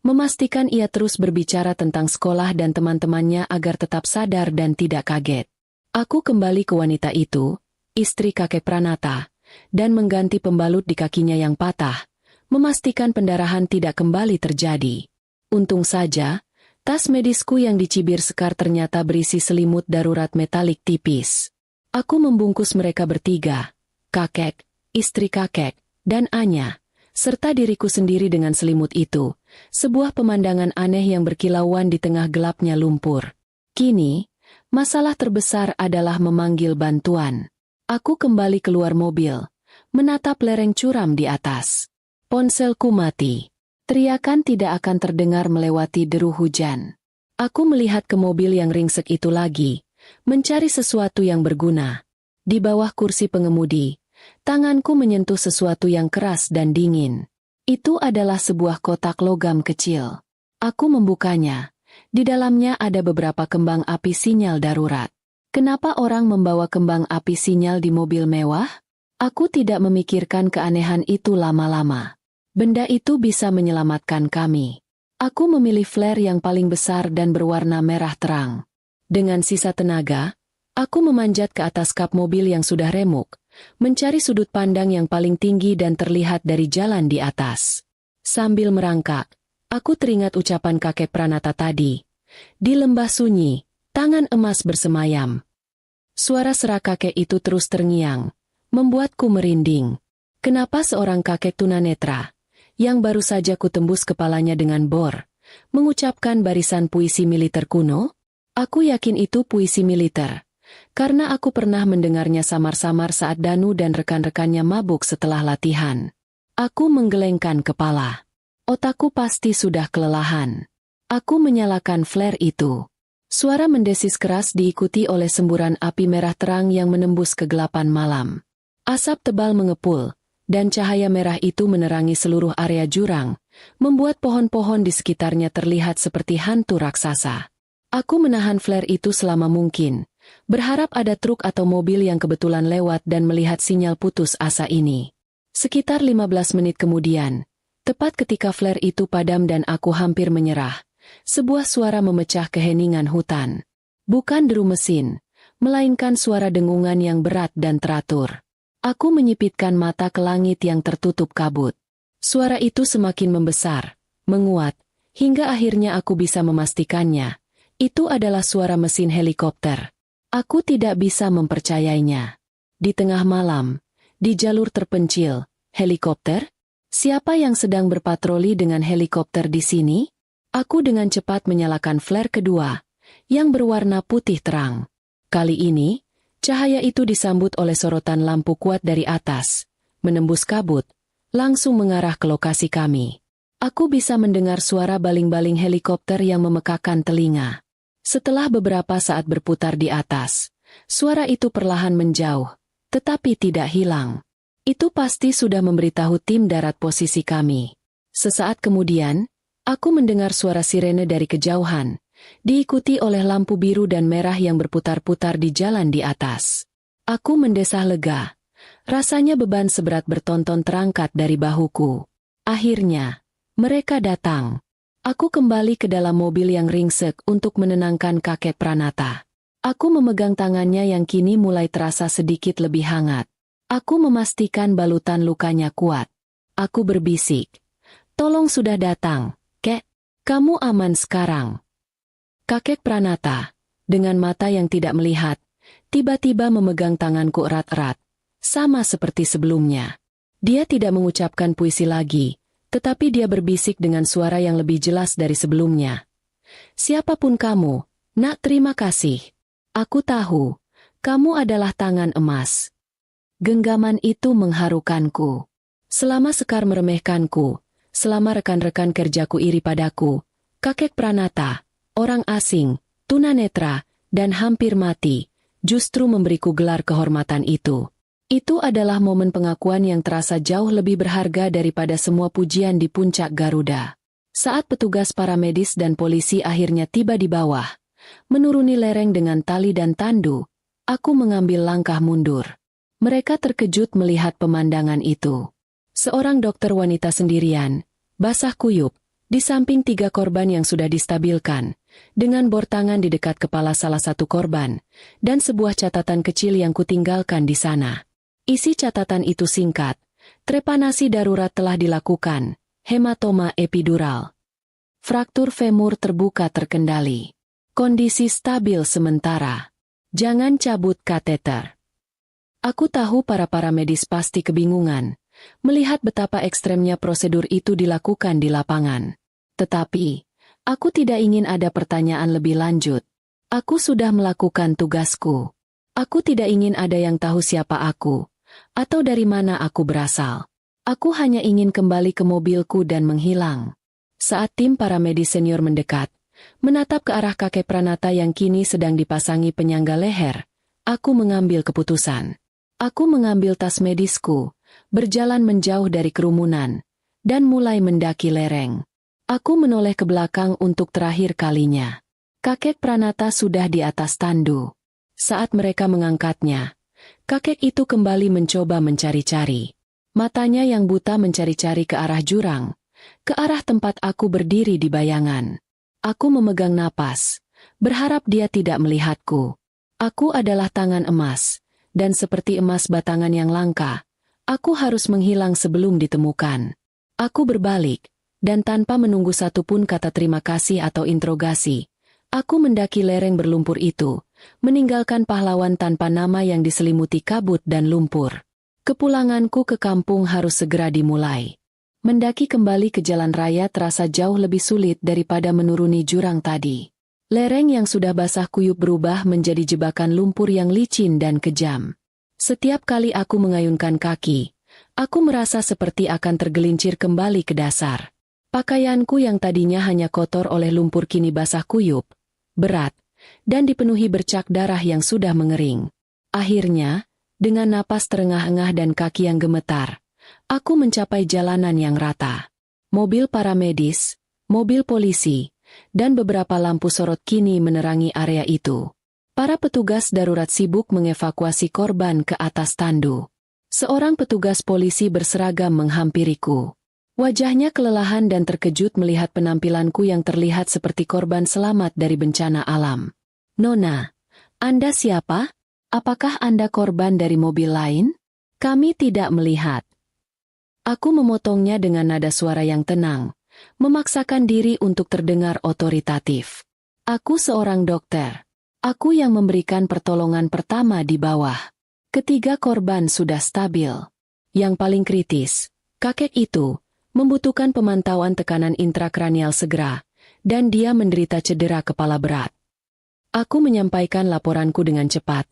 memastikan ia terus berbicara tentang sekolah dan teman-temannya agar tetap sadar dan tidak kaget. Aku kembali ke wanita itu, istri kakek Pranata, dan mengganti pembalut di kakinya yang patah, memastikan pendarahan tidak kembali terjadi. Untung saja, tas medisku yang dicibir sekar ternyata berisi selimut darurat metalik tipis. Aku membungkus mereka bertiga, kakek, istri kakek, dan Anya, serta diriku sendiri dengan selimut itu, sebuah pemandangan aneh yang berkilauan di tengah gelapnya lumpur. Kini, masalah terbesar adalah memanggil bantuan. Aku kembali keluar mobil, menatap lereng curam di atas. Ponselku mati. Teriakan tidak akan terdengar melewati deru hujan. Aku melihat ke mobil yang ringsek itu lagi, mencari sesuatu yang berguna. Di bawah kursi pengemudi, tanganku menyentuh sesuatu yang keras dan dingin. Itu adalah sebuah kotak logam kecil. Aku membukanya. Di dalamnya ada beberapa kembang api sinyal darurat. Kenapa orang membawa kembang api sinyal di mobil mewah? Aku tidak memikirkan keanehan itu lama-lama. Benda itu bisa menyelamatkan kami. Aku memilih flare yang paling besar dan berwarna merah terang. Dengan sisa tenaga, aku memanjat ke atas kap mobil yang sudah remuk, mencari sudut pandang yang paling tinggi dan terlihat dari jalan di atas. Sambil merangkak, aku teringat ucapan kakek Pranata tadi. Di lembah sunyi, tangan emas bersemayam. Suara serak kakek itu terus terngiang, membuatku merinding. Kenapa seorang kakek tunanetra, yang baru saja kutembus kepalanya dengan bor, mengucapkan barisan puisi militer kuno? Aku yakin itu puisi militer, karena aku pernah mendengarnya samar-samar saat Danu dan rekan-rekannya mabuk setelah latihan. Aku menggelengkan kepala. Otakku pasti sudah kelelahan. Aku menyalakan flare itu. Suara mendesis keras diikuti oleh semburan api merah terang yang menembus kegelapan malam. Asap tebal mengepul, dan cahaya merah itu menerangi seluruh area jurang, membuat pohon-pohon di sekitarnya terlihat seperti hantu raksasa. Aku menahan flare itu selama mungkin, berharap ada truk atau mobil yang kebetulan lewat dan melihat sinyal putus asa ini. Sekitar 15 menit kemudian, tepat ketika flare itu padam dan aku hampir menyerah, sebuah suara memecah keheningan hutan. Bukan deru mesin, melainkan suara dengungan yang berat dan teratur. Aku menyipitkan mata ke langit yang tertutup kabut. Suara itu semakin membesar, menguat, hingga akhirnya aku bisa memastikannya. Itu adalah suara mesin helikopter. Aku tidak bisa mempercayainya. Di tengah malam, di jalur terpencil, helikopter? Siapa yang sedang berpatroli dengan helikopter di sini? Aku dengan cepat menyalakan flare kedua, yang berwarna putih terang. Kali ini, cahaya itu disambut oleh sorotan lampu kuat dari atas, menembus kabut, langsung mengarah ke lokasi kami. Aku bisa mendengar suara baling-baling helikopter yang memekakan telinga. Setelah beberapa saat berputar di atas, suara itu perlahan menjauh, tetapi tidak hilang. Itu pasti sudah memberitahu tim darat posisi kami. Sesaat kemudian, aku mendengar suara sirene dari kejauhan, diikuti oleh lampu biru dan merah yang berputar-putar di jalan di atas. Aku mendesah lega. Rasanya beban seberat bertonton terangkat dari bahuku. Akhirnya, mereka datang. Aku kembali ke dalam mobil yang ringsek untuk menenangkan kakek Pranata. Aku memegang tangannya yang kini mulai terasa sedikit lebih hangat. Aku memastikan balutan lukanya kuat. Aku berbisik, "Tolong sudah datang, Kek. Kamu aman sekarang." Kakek Pranata, dengan mata yang tidak melihat, tiba-tiba memegang tanganku erat-erat, sama seperti sebelumnya. Dia tidak mengucapkan puisi lagi, tetapi dia berbisik dengan suara yang lebih jelas dari sebelumnya. "Siapapun kamu, nak, terima kasih. Aku tahu, kamu adalah tangan emas." Genggaman itu mengharukanku. Selama Sekar meremehkanku, selama rekan-rekan kerjaku iri padaku, kakek Pranata, orang asing, tunanetra, dan hampir mati, justru memberiku gelar kehormatan itu. Itu adalah momen pengakuan yang terasa jauh lebih berharga daripada semua pujian di puncak Garuda. Saat petugas paramedis dan polisi akhirnya tiba di bawah, menuruni lereng dengan tali dan tandu, aku mengambil langkah mundur. Mereka terkejut melihat pemandangan itu. Seorang dokter wanita sendirian, basah kuyup, di samping 3 korban yang sudah distabilkan, dengan bor tangan di dekat kepala salah satu korban, dan sebuah catatan kecil yang kutinggalkan di sana. Isi catatan itu singkat, trepanasi darurat telah dilakukan, hematoma epidural. Fraktur femur terbuka terkendali. Kondisi stabil sementara. Jangan cabut kateter. Aku tahu para medis pasti kebingungan, melihat betapa ekstremnya prosedur itu dilakukan di lapangan. Tetapi, aku tidak ingin ada pertanyaan lebih lanjut. Aku sudah melakukan tugasku. Aku tidak ingin ada yang tahu siapa aku, atau dari mana aku berasal. Aku hanya ingin kembali ke mobilku dan menghilang. Saat tim para medis senior mendekat, menatap ke arah kakek Pranata yang kini sedang dipasangi penyangga leher, aku mengambil keputusan. Aku mengambil tas medisku, berjalan menjauh dari kerumunan, dan mulai mendaki lereng. Aku menoleh ke belakang untuk terakhir kalinya. Kakek Pranata sudah di atas tandu. Saat mereka mengangkatnya, kakek itu kembali mencoba mencari-cari. Matanya yang buta mencari-cari ke arah jurang, ke arah tempat aku berdiri di bayangan. Aku memegang napas, berharap dia tidak melihatku. Aku adalah tangan emas, dan seperti emas batangan yang langka, aku harus menghilang sebelum ditemukan. Aku berbalik, dan tanpa menunggu satupun kata terima kasih atau interogasi, aku mendaki lereng berlumpur itu, meninggalkan pahlawan tanpa nama yang diselimuti kabut dan lumpur. Kepulanganku ke kampung harus segera dimulai. Mendaki kembali ke jalan raya terasa jauh lebih sulit daripada menuruni jurang tadi. Lereng yang sudah basah kuyup berubah menjadi jebakan lumpur yang licin dan kejam. Setiap kali aku mengayunkan kaki, aku merasa seperti akan tergelincir kembali ke dasar. Pakaianku yang tadinya hanya kotor oleh lumpur kini basah kuyup, berat, dan dipenuhi bercak darah yang sudah mengering. Akhirnya, dengan napas terengah-engah dan kaki yang gemetar, Aku mencapai jalanan yang rata. Mobil paramedis, mobil polisi, dan beberapa lampu sorot kini menerangi area itu. Para petugas darurat sibuk mengevakuasi korban ke atas tandu. Seorang petugas polisi berseragam menghampiriku. Wajahnya kelelahan dan terkejut melihat penampilanku yang terlihat seperti korban selamat dari bencana alam. "Nona, Anda siapa? Apakah Anda korban dari mobil lain?" "Kami tidak melihat." Aku memotongnya dengan nada suara yang tenang, memaksakan diri untuk terdengar otoritatif. "Aku seorang dokter. Aku yang memberikan pertolongan pertama di bawah. Ketiga korban sudah stabil. Yang paling kritis, kakek itu, membutuhkan pemantauan tekanan intrakranial segera, dan dia menderita cedera kepala berat." Aku menyampaikan laporanku dengan cepat,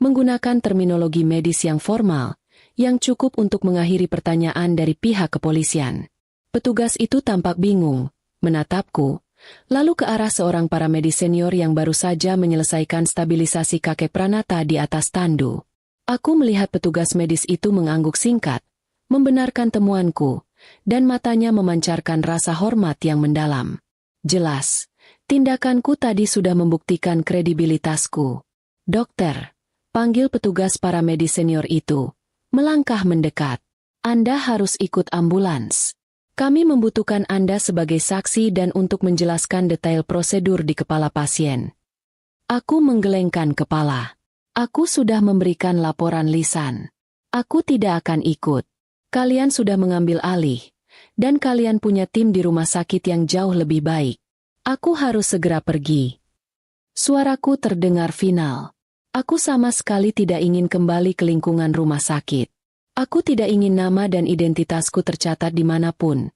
menggunakan terminologi medis yang formal, yang cukup untuk mengakhiri pertanyaan dari pihak kepolisian. Petugas itu tampak bingung, menatapku, lalu ke arah seorang paramedis senior yang baru saja menyelesaikan stabilisasi kakek Pranata di atas tandu. Aku melihat petugas medis itu mengangguk singkat, membenarkan temuanku, dan matanya memancarkan rasa hormat yang mendalam. Jelas, tindakanku tadi sudah membuktikan kredibilitasku. "Dokter," panggil petugas paramedis senior itu, melangkah mendekat. "Anda harus ikut ambulans. Kami membutuhkan Anda sebagai saksi dan untuk menjelaskan detail prosedur di kepala pasien." Aku menggelengkan kepala. Aku sudah memberikan laporan lisan. Aku tidak akan ikut. Kalian sudah mengambil alih, dan kalian punya tim di rumah sakit yang jauh lebih baik. Aku harus segera pergi. Suaraku terdengar final. Aku sama sekali tidak ingin kembali ke lingkungan rumah sakit. Aku tidak ingin nama dan identitasku tercatat dimanapun.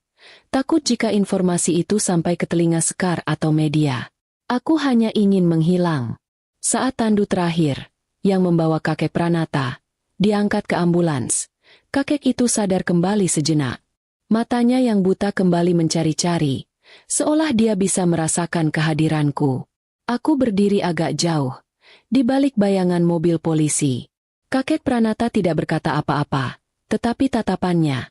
Takut jika informasi itu sampai ke telinga Sekar atau media. Aku hanya ingin menghilang. Saat tandu terakhir, yang membawa kakek Pranata, diangkat ke ambulans, kakek itu sadar kembali sejenak. Matanya yang buta kembali mencari-cari, seolah dia bisa merasakan kehadiranku. Aku berdiri agak jauh, di balik bayangan mobil polisi. Kakek Pranata tidak berkata apa-apa, tetapi tatapan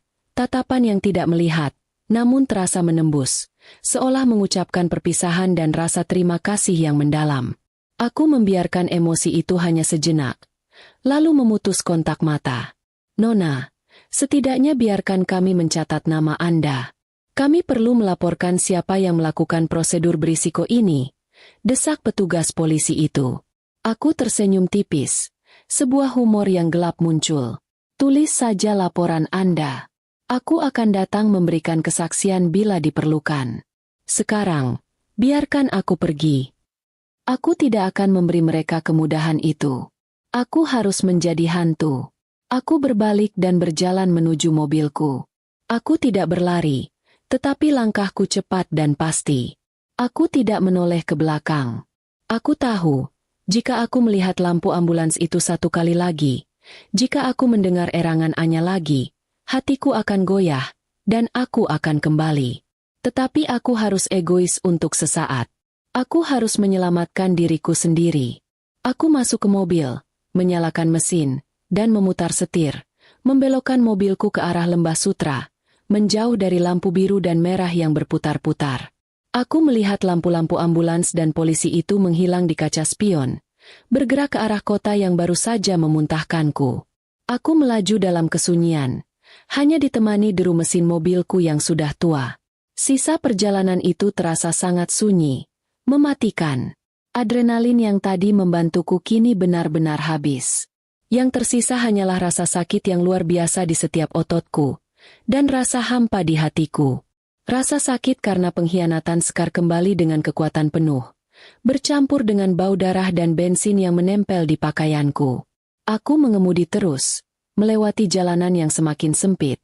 yang tidak melihat, namun terasa menembus, seolah mengucapkan perpisahan dan rasa terima kasih yang mendalam. Aku membiarkan emosi itu hanya sejenak, lalu memutus kontak mata. "Nona, setidaknya biarkan kami mencatat nama Anda. Kami perlu melaporkan siapa yang melakukan prosedur berisiko ini," desak petugas polisi itu. Aku tersenyum tipis. Sebuah humor yang gelap muncul. "Tulis saja laporan Anda. Aku akan datang memberikan kesaksian bila diperlukan. Sekarang, biarkan aku pergi." Aku tidak akan memberi mereka kemudahan itu. Aku harus menjadi hantu. Aku berbalik dan berjalan menuju mobilku. Aku tidak berlari, tetapi langkahku cepat dan pasti. Aku tidak menoleh ke belakang. Aku tahu, jika aku melihat lampu ambulans itu satu kali lagi, jika aku mendengar erangan Anya lagi, hatiku akan goyah, dan aku akan kembali. Tetapi aku harus egois untuk sesaat. Aku harus menyelamatkan diriku sendiri. Aku masuk ke mobil, menyalakan mesin, dan memutar setir, membelokkan mobilku ke arah lembah Sutra, menjauh dari lampu biru dan merah yang berputar-putar. Aku melihat lampu-lampu ambulans dan polisi itu menghilang di kaca spion, bergerak ke arah kota yang baru saja memuntahkanku. Aku melaju dalam kesunyian, hanya ditemani deru mesin mobilku yang sudah tua. Sisa perjalanan itu terasa sangat sunyi, mematikan. Adrenalin yang tadi membantuku kini benar-benar habis. Yang tersisa hanyalah rasa sakit yang luar biasa di setiap ototku, dan rasa hampa di hatiku. Rasa sakit karena pengkhianatan Sekar kembali dengan kekuatan penuh, bercampur dengan bau darah dan bensin yang menempel di pakaianku. Aku mengemudi terus, melewati jalanan yang semakin sempit,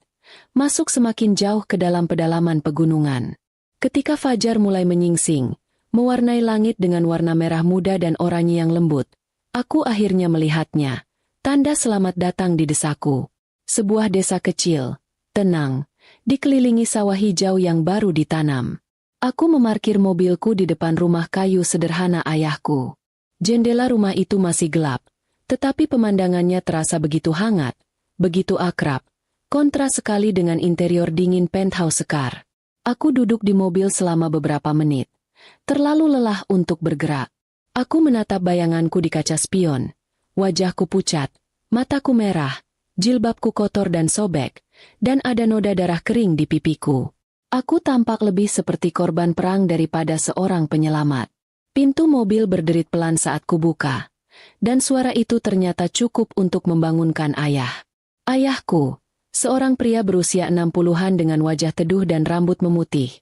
masuk semakin jauh ke dalam pedalaman pegunungan. Ketika fajar mulai menyingsing, mewarnai langit dengan warna merah muda dan oranye yang lembut, aku akhirnya melihatnya. Tanda selamat datang di desaku. Sebuah desa kecil, tenang, dikelilingi sawah hijau yang baru ditanam. Aku memarkir mobilku di depan rumah kayu sederhana ayahku. Jendela rumah itu masih gelap, tetapi pemandangannya terasa begitu hangat, begitu akrab. kontra sekali dengan interior dingin penthouse Sekar. Aku duduk di mobil selama beberapa menit. Terlalu lelah untuk bergerak. Aku menatap bayanganku di kaca spion. Wajahku pucat, mataku merah, jilbabku kotor dan sobek, dan ada noda darah kering di pipiku. Aku tampak lebih seperti korban perang daripada seorang penyelamat. Pintu mobil berderit pelan saat kubuka. Dan suara itu ternyata cukup untuk membangunkan ayah. Ayahku, seorang pria berusia 60-an dengan wajah teduh dan rambut memutih,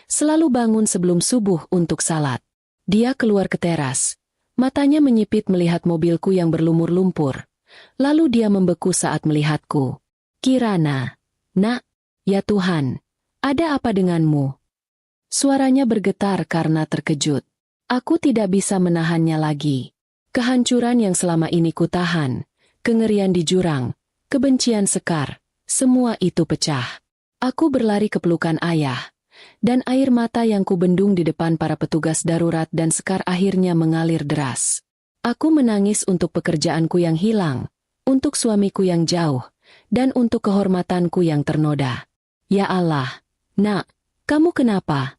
selalu bangun sebelum subuh untuk salat. Dia keluar ke teras. Matanya menyipit melihat mobilku yang berlumur lumpur. Lalu dia membeku saat melihatku. Kirana, nak, ya Tuhan, ada apa denganmu? Suaranya bergetar karena terkejut. Aku tidak bisa menahannya lagi. Kehancuran yang selama ini kutahan, kengerian di jurang, kebencian Sekar, semua itu pecah. Aku berlari ke pelukan ayah. Dan air mata yang kubendung di depan para petugas darurat dan Sekar akhirnya mengalir deras. Aku menangis untuk pekerjaanku yang hilang, untuk suamiku yang jauh, dan untuk kehormatanku yang ternoda. Ya Allah, nak, kamu kenapa?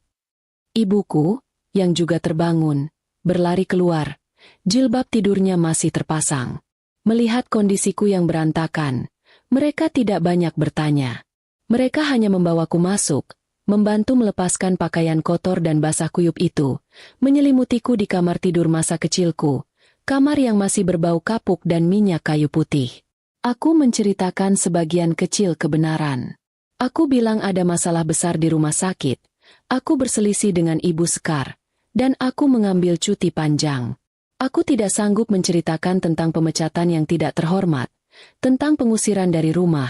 Ibuku, yang juga terbangun, berlari keluar, jilbab tidurnya masih terpasang. Melihat kondisiku yang berantakan, mereka tidak banyak bertanya. Mereka hanya membawaku masuk, membantu melepaskan pakaian kotor dan basah kuyup itu, menyelimutiku di kamar tidur masa kecilku, kamar yang masih berbau kapuk dan minyak kayu putih. Aku menceritakan sebagian kecil kebenaran. Aku bilang ada masalah besar di rumah sakit, aku berselisih dengan Ibu Sekar, dan aku mengambil cuti panjang. Aku tidak sanggup menceritakan tentang pemecatan yang tidak terhormat, tentang pengusiran dari rumah,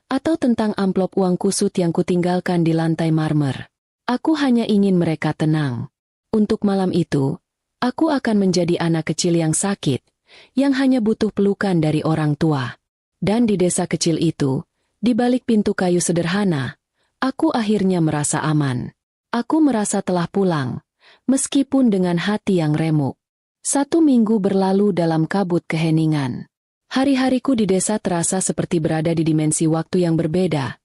atau tentang amplop uang kusut yang kutinggalkan di lantai marmer. Aku hanya ingin mereka tenang. Untuk malam itu, aku akan menjadi anak kecil yang sakit, yang hanya butuh pelukan dari orang tua. Dan di desa kecil itu, di balik pintu kayu sederhana, aku akhirnya merasa aman. Aku merasa telah pulang, meskipun dengan hati yang remuk. 1 minggu berlalu dalam kabut keheningan. Hari-hariku di desa terasa seperti berada di dimensi waktu yang berbeda,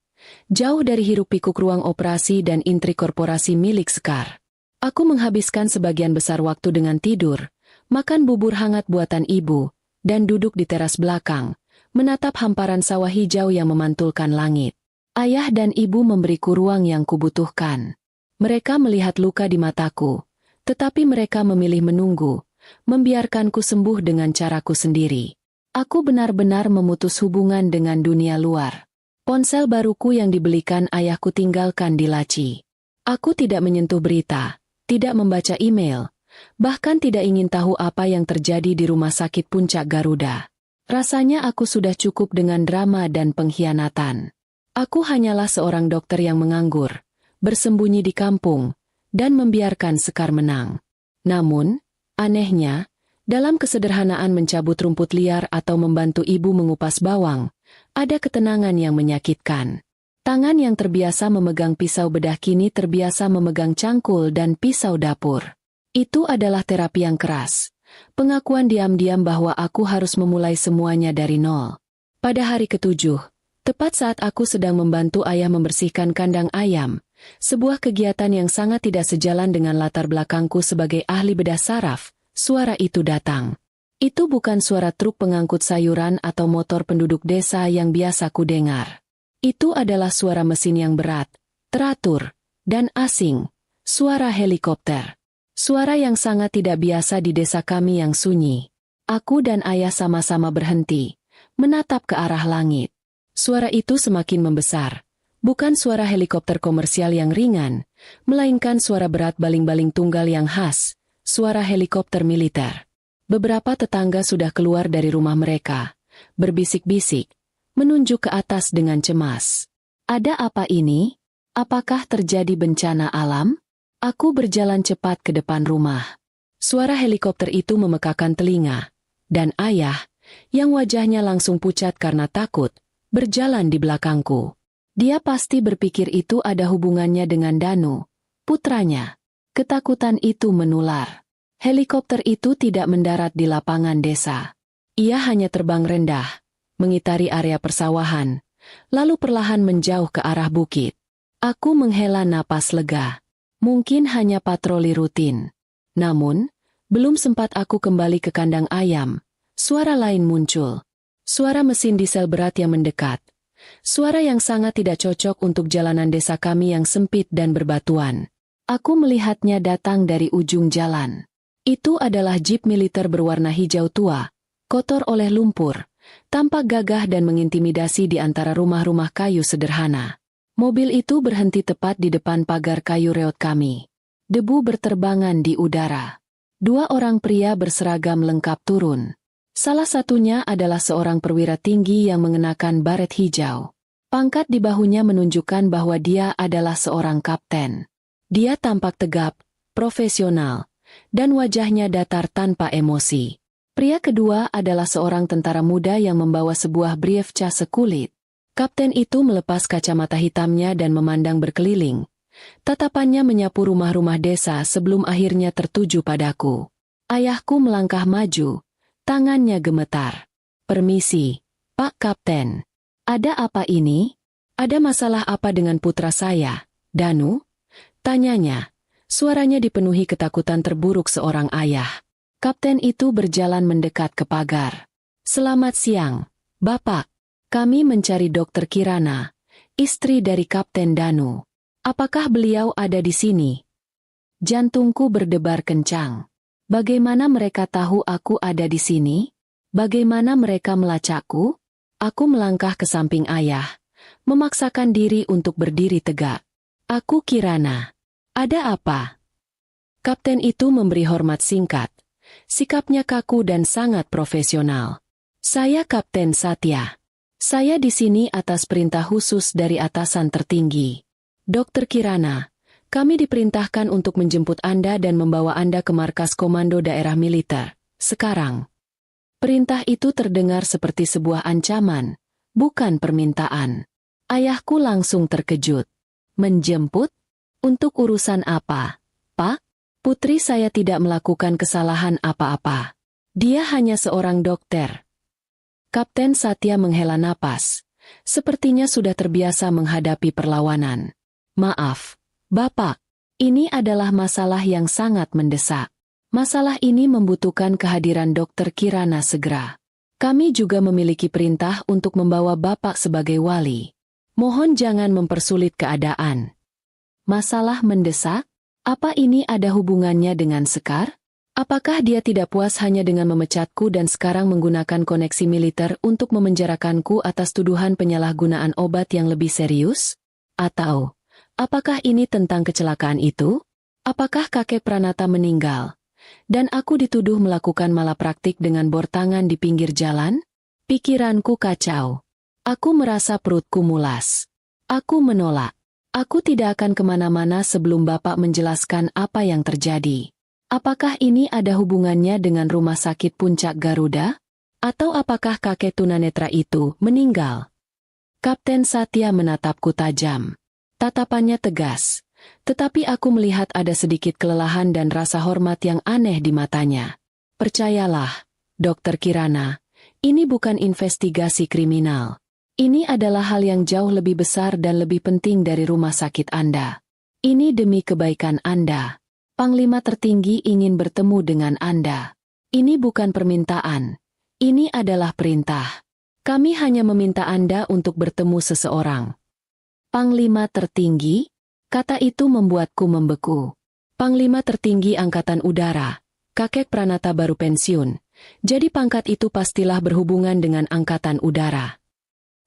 jauh dari hiruk-pikuk ruang operasi dan intrik korporasi milik Sekar. Aku menghabiskan sebagian besar waktu dengan tidur, makan bubur hangat buatan ibu, dan duduk di teras belakang, menatap hamparan sawah hijau yang memantulkan langit. Ayah dan ibu memberiku ruang yang kubutuhkan. Mereka melihat luka di mataku, tetapi mereka memilih menunggu, membiarkanku sembuh dengan caraku sendiri. Aku benar-benar memutus hubungan dengan dunia luar. Ponsel baruku yang dibelikan ayahku tinggalkan di laci. Aku tidak menyentuh berita, tidak membaca email, bahkan tidak ingin tahu apa yang terjadi di rumah sakit Puncak Garuda. Rasanya aku sudah cukup dengan drama dan pengkhianatan. Aku hanyalah seorang dokter yang menganggur, bersembunyi di kampung, dan membiarkan Sekar menang. Namun, anehnya, dalam kesederhanaan mencabut rumput liar atau membantu ibu mengupas bawang, ada ketenangan yang menyakitkan. Tangan yang terbiasa memegang pisau bedah kini terbiasa memegang cangkul dan pisau dapur. Itu adalah terapi yang keras. Pengakuan diam-diam bahwa aku harus memulai semuanya dari nol. Pada hari ke-7, tepat saat aku sedang membantu ayah membersihkan kandang ayam, sebuah kegiatan yang sangat tidak sejalan dengan latar belakangku sebagai ahli bedah saraf, suara itu datang. Itu bukan suara truk pengangkut sayuran atau motor penduduk desa yang biasa ku dengar. Itu adalah suara mesin yang berat, teratur, dan asing. Suara helikopter. Suara yang sangat tidak biasa di desa kami yang sunyi. Aku dan ayah sama-sama berhenti, menatap ke arah langit. Suara itu semakin membesar. Bukan suara helikopter komersial yang ringan, melainkan suara berat baling-baling tunggal yang khas. Suara helikopter militer. Beberapa tetangga sudah keluar dari rumah mereka, berbisik-bisik, menunjuk ke atas dengan cemas. Ada apa ini? Apakah terjadi bencana alam? Aku berjalan cepat ke depan rumah. Suara helikopter itu memekakan telinga, dan ayah, yang wajahnya langsung pucat karena takut, berjalan di belakangku. Dia pasti berpikir itu ada hubungannya dengan Danu, putranya. Ketakutan itu menular. Helikopter itu tidak mendarat di lapangan desa. Ia hanya terbang rendah, mengitari area persawahan, lalu perlahan menjauh ke arah bukit. Aku menghela napas lega. Mungkin hanya patroli rutin. Namun, belum sempat aku kembali ke kandang ayam, suara lain muncul. Suara mesin diesel berat yang mendekat. Suara yang sangat tidak cocok untuk jalanan desa kami yang sempit dan berbatuan. Aku melihatnya datang dari ujung jalan. Itu adalah jeep militer berwarna hijau tua, kotor oleh lumpur, tampak gagah dan mengintimidasi di antara rumah-rumah kayu sederhana. Mobil itu berhenti tepat di depan pagar kayu reot kami. Debu berterbangan di udara. 2 orang pria berseragam lengkap turun. Salah satunya adalah seorang perwira tinggi yang mengenakan baret hijau. Pangkat di bahunya menunjukkan bahwa dia adalah seorang kapten. Dia tampak tegap, profesional, dan wajahnya datar tanpa emosi. Pria kedua adalah seorang tentara muda yang membawa sebuah brief cas sekulit. Kapten itu melepas kacamata hitamnya dan memandang berkeliling. Tatapannya menyapu rumah-rumah desa sebelum akhirnya tertuju padaku. Ayahku melangkah maju, tangannya gemetar. "Permisi, Pak Kapten. Ada apa ini? Ada masalah apa dengan putra saya, Danu?" tanyanya. Suaranya dipenuhi ketakutan terburuk seorang ayah. Kapten itu berjalan mendekat ke pagar. "Selamat siang, Bapak. Kami mencari Dokter Kirana, istri dari Kapten Danu. Apakah beliau ada di sini?" Jantungku berdebar kencang. Bagaimana mereka tahu aku ada di sini? Bagaimana mereka melacakku? Aku melangkah ke samping ayah, memaksakan diri untuk berdiri tegak. "Aku Kirana. Ada apa?" Kapten itu memberi hormat singkat. Sikapnya kaku dan sangat profesional. "Saya Kapten Satya. Saya di sini atas perintah khusus dari atasan tertinggi. Dokter Kirana, kami diperintahkan untuk menjemput Anda dan membawa Anda ke markas komando daerah militer. Sekarang." Perintah itu terdengar seperti sebuah ancaman, bukan permintaan. Ayahku langsung terkejut. "Menjemput? Untuk urusan apa, Pak?" "Putri saya tidak melakukan kesalahan apa-apa. Dia hanya seorang dokter." Kapten Satya menghela napas. Sepertinya sudah terbiasa menghadapi perlawanan. "Maaf, Bapak. Ini adalah masalah yang sangat mendesak. Masalah ini membutuhkan kehadiran Dokter Kirana segera. Kami juga memiliki perintah untuk membawa Bapak sebagai wali. Mohon jangan mempersulit keadaan." "Masalah mendesak? Apa ini ada hubungannya dengan Sekar? Apakah dia tidak puas hanya dengan memecatku dan sekarang menggunakan koneksi militer untuk memenjarakanku atas tuduhan penyalahgunaan obat yang lebih serius? Atau, apakah ini tentang kecelakaan itu? Apakah kakek Pranata meninggal? Dan aku dituduh melakukan malapraktik dengan bor tangan di pinggir jalan?" Pikiranku kacau. Aku merasa perutku mulas. Aku menolak. Aku tidak akan kemana-mana sebelum Bapak menjelaskan apa yang terjadi. Apakah ini ada hubungannya dengan rumah sakit Puncak Garuda? Atau apakah kakek tunanetra itu meninggal? Kapten Satya menatapku tajam. Tatapannya tegas. Tetapi aku melihat ada sedikit kelelahan dan rasa hormat yang aneh di matanya. "Percayalah, Dokter Kirana, ini bukan investigasi kriminal. Ini adalah hal yang jauh lebih besar dan lebih penting dari rumah sakit Anda. Ini demi kebaikan Anda. Panglima tertinggi ingin bertemu dengan Anda. Ini bukan permintaan. Ini adalah perintah. Kami hanya meminta Anda untuk bertemu seseorang." "Panglima tertinggi?" Kata itu membuatku membeku. Panglima tertinggi Angkatan Udara. Kakek Pranata baru pensiun. Jadi pangkat itu pastilah berhubungan dengan Angkatan Udara.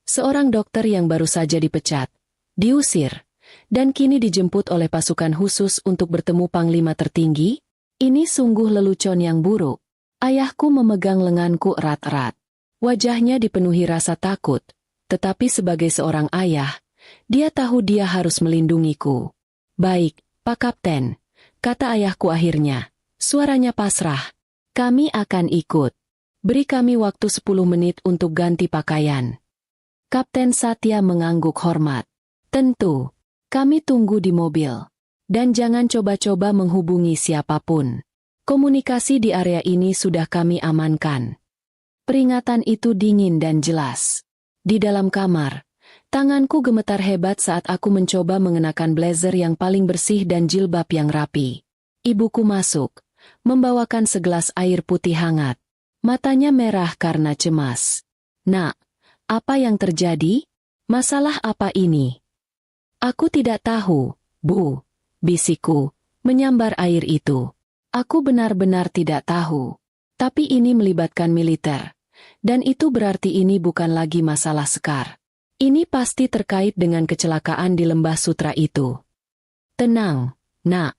Seorang dokter yang baru saja dipecat, diusir, dan kini dijemput oleh pasukan khusus untuk bertemu Panglima tertinggi? Ini sungguh lelucon yang buruk. Ayahku memegang lenganku erat-erat. Wajahnya dipenuhi rasa takut, tetapi sebagai seorang ayah, dia tahu dia harus melindungiku. "Baik, Pak Kapten," kata ayahku akhirnya. Suaranya pasrah. "Kami akan ikut. Beri kami waktu 10 menit untuk ganti pakaian." Kapten Satya mengangguk hormat. "Tentu. Kami tunggu di mobil. Dan jangan coba-coba menghubungi siapapun. Komunikasi di area ini sudah kami amankan." Peringatan itu dingin dan jelas. Di dalam kamar, Tanganku gemetar hebat saat aku mencoba mengenakan blazer yang paling bersih dan jilbab yang rapi. Ibuku masuk, membawakan segelas air putih hangat. Matanya merah karena cemas. "Nak, apa yang terjadi? Masalah apa ini?" "Aku tidak tahu, Bu," bisikku, menyambar air itu. "Aku benar-benar tidak tahu. Tapi ini melibatkan militer. Dan itu berarti ini bukan lagi masalah Sekar. Ini pasti terkait dengan kecelakaan di Lembah Sutra itu." "Tenang, Nak,"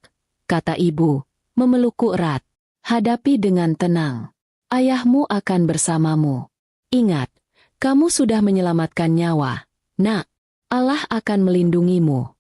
kata ibu, memelukku erat. "Hadapi dengan tenang. Ayahmu akan bersamamu. Ingat, kamu sudah menyelamatkan nyawa, Nak. Allah akan melindungimu."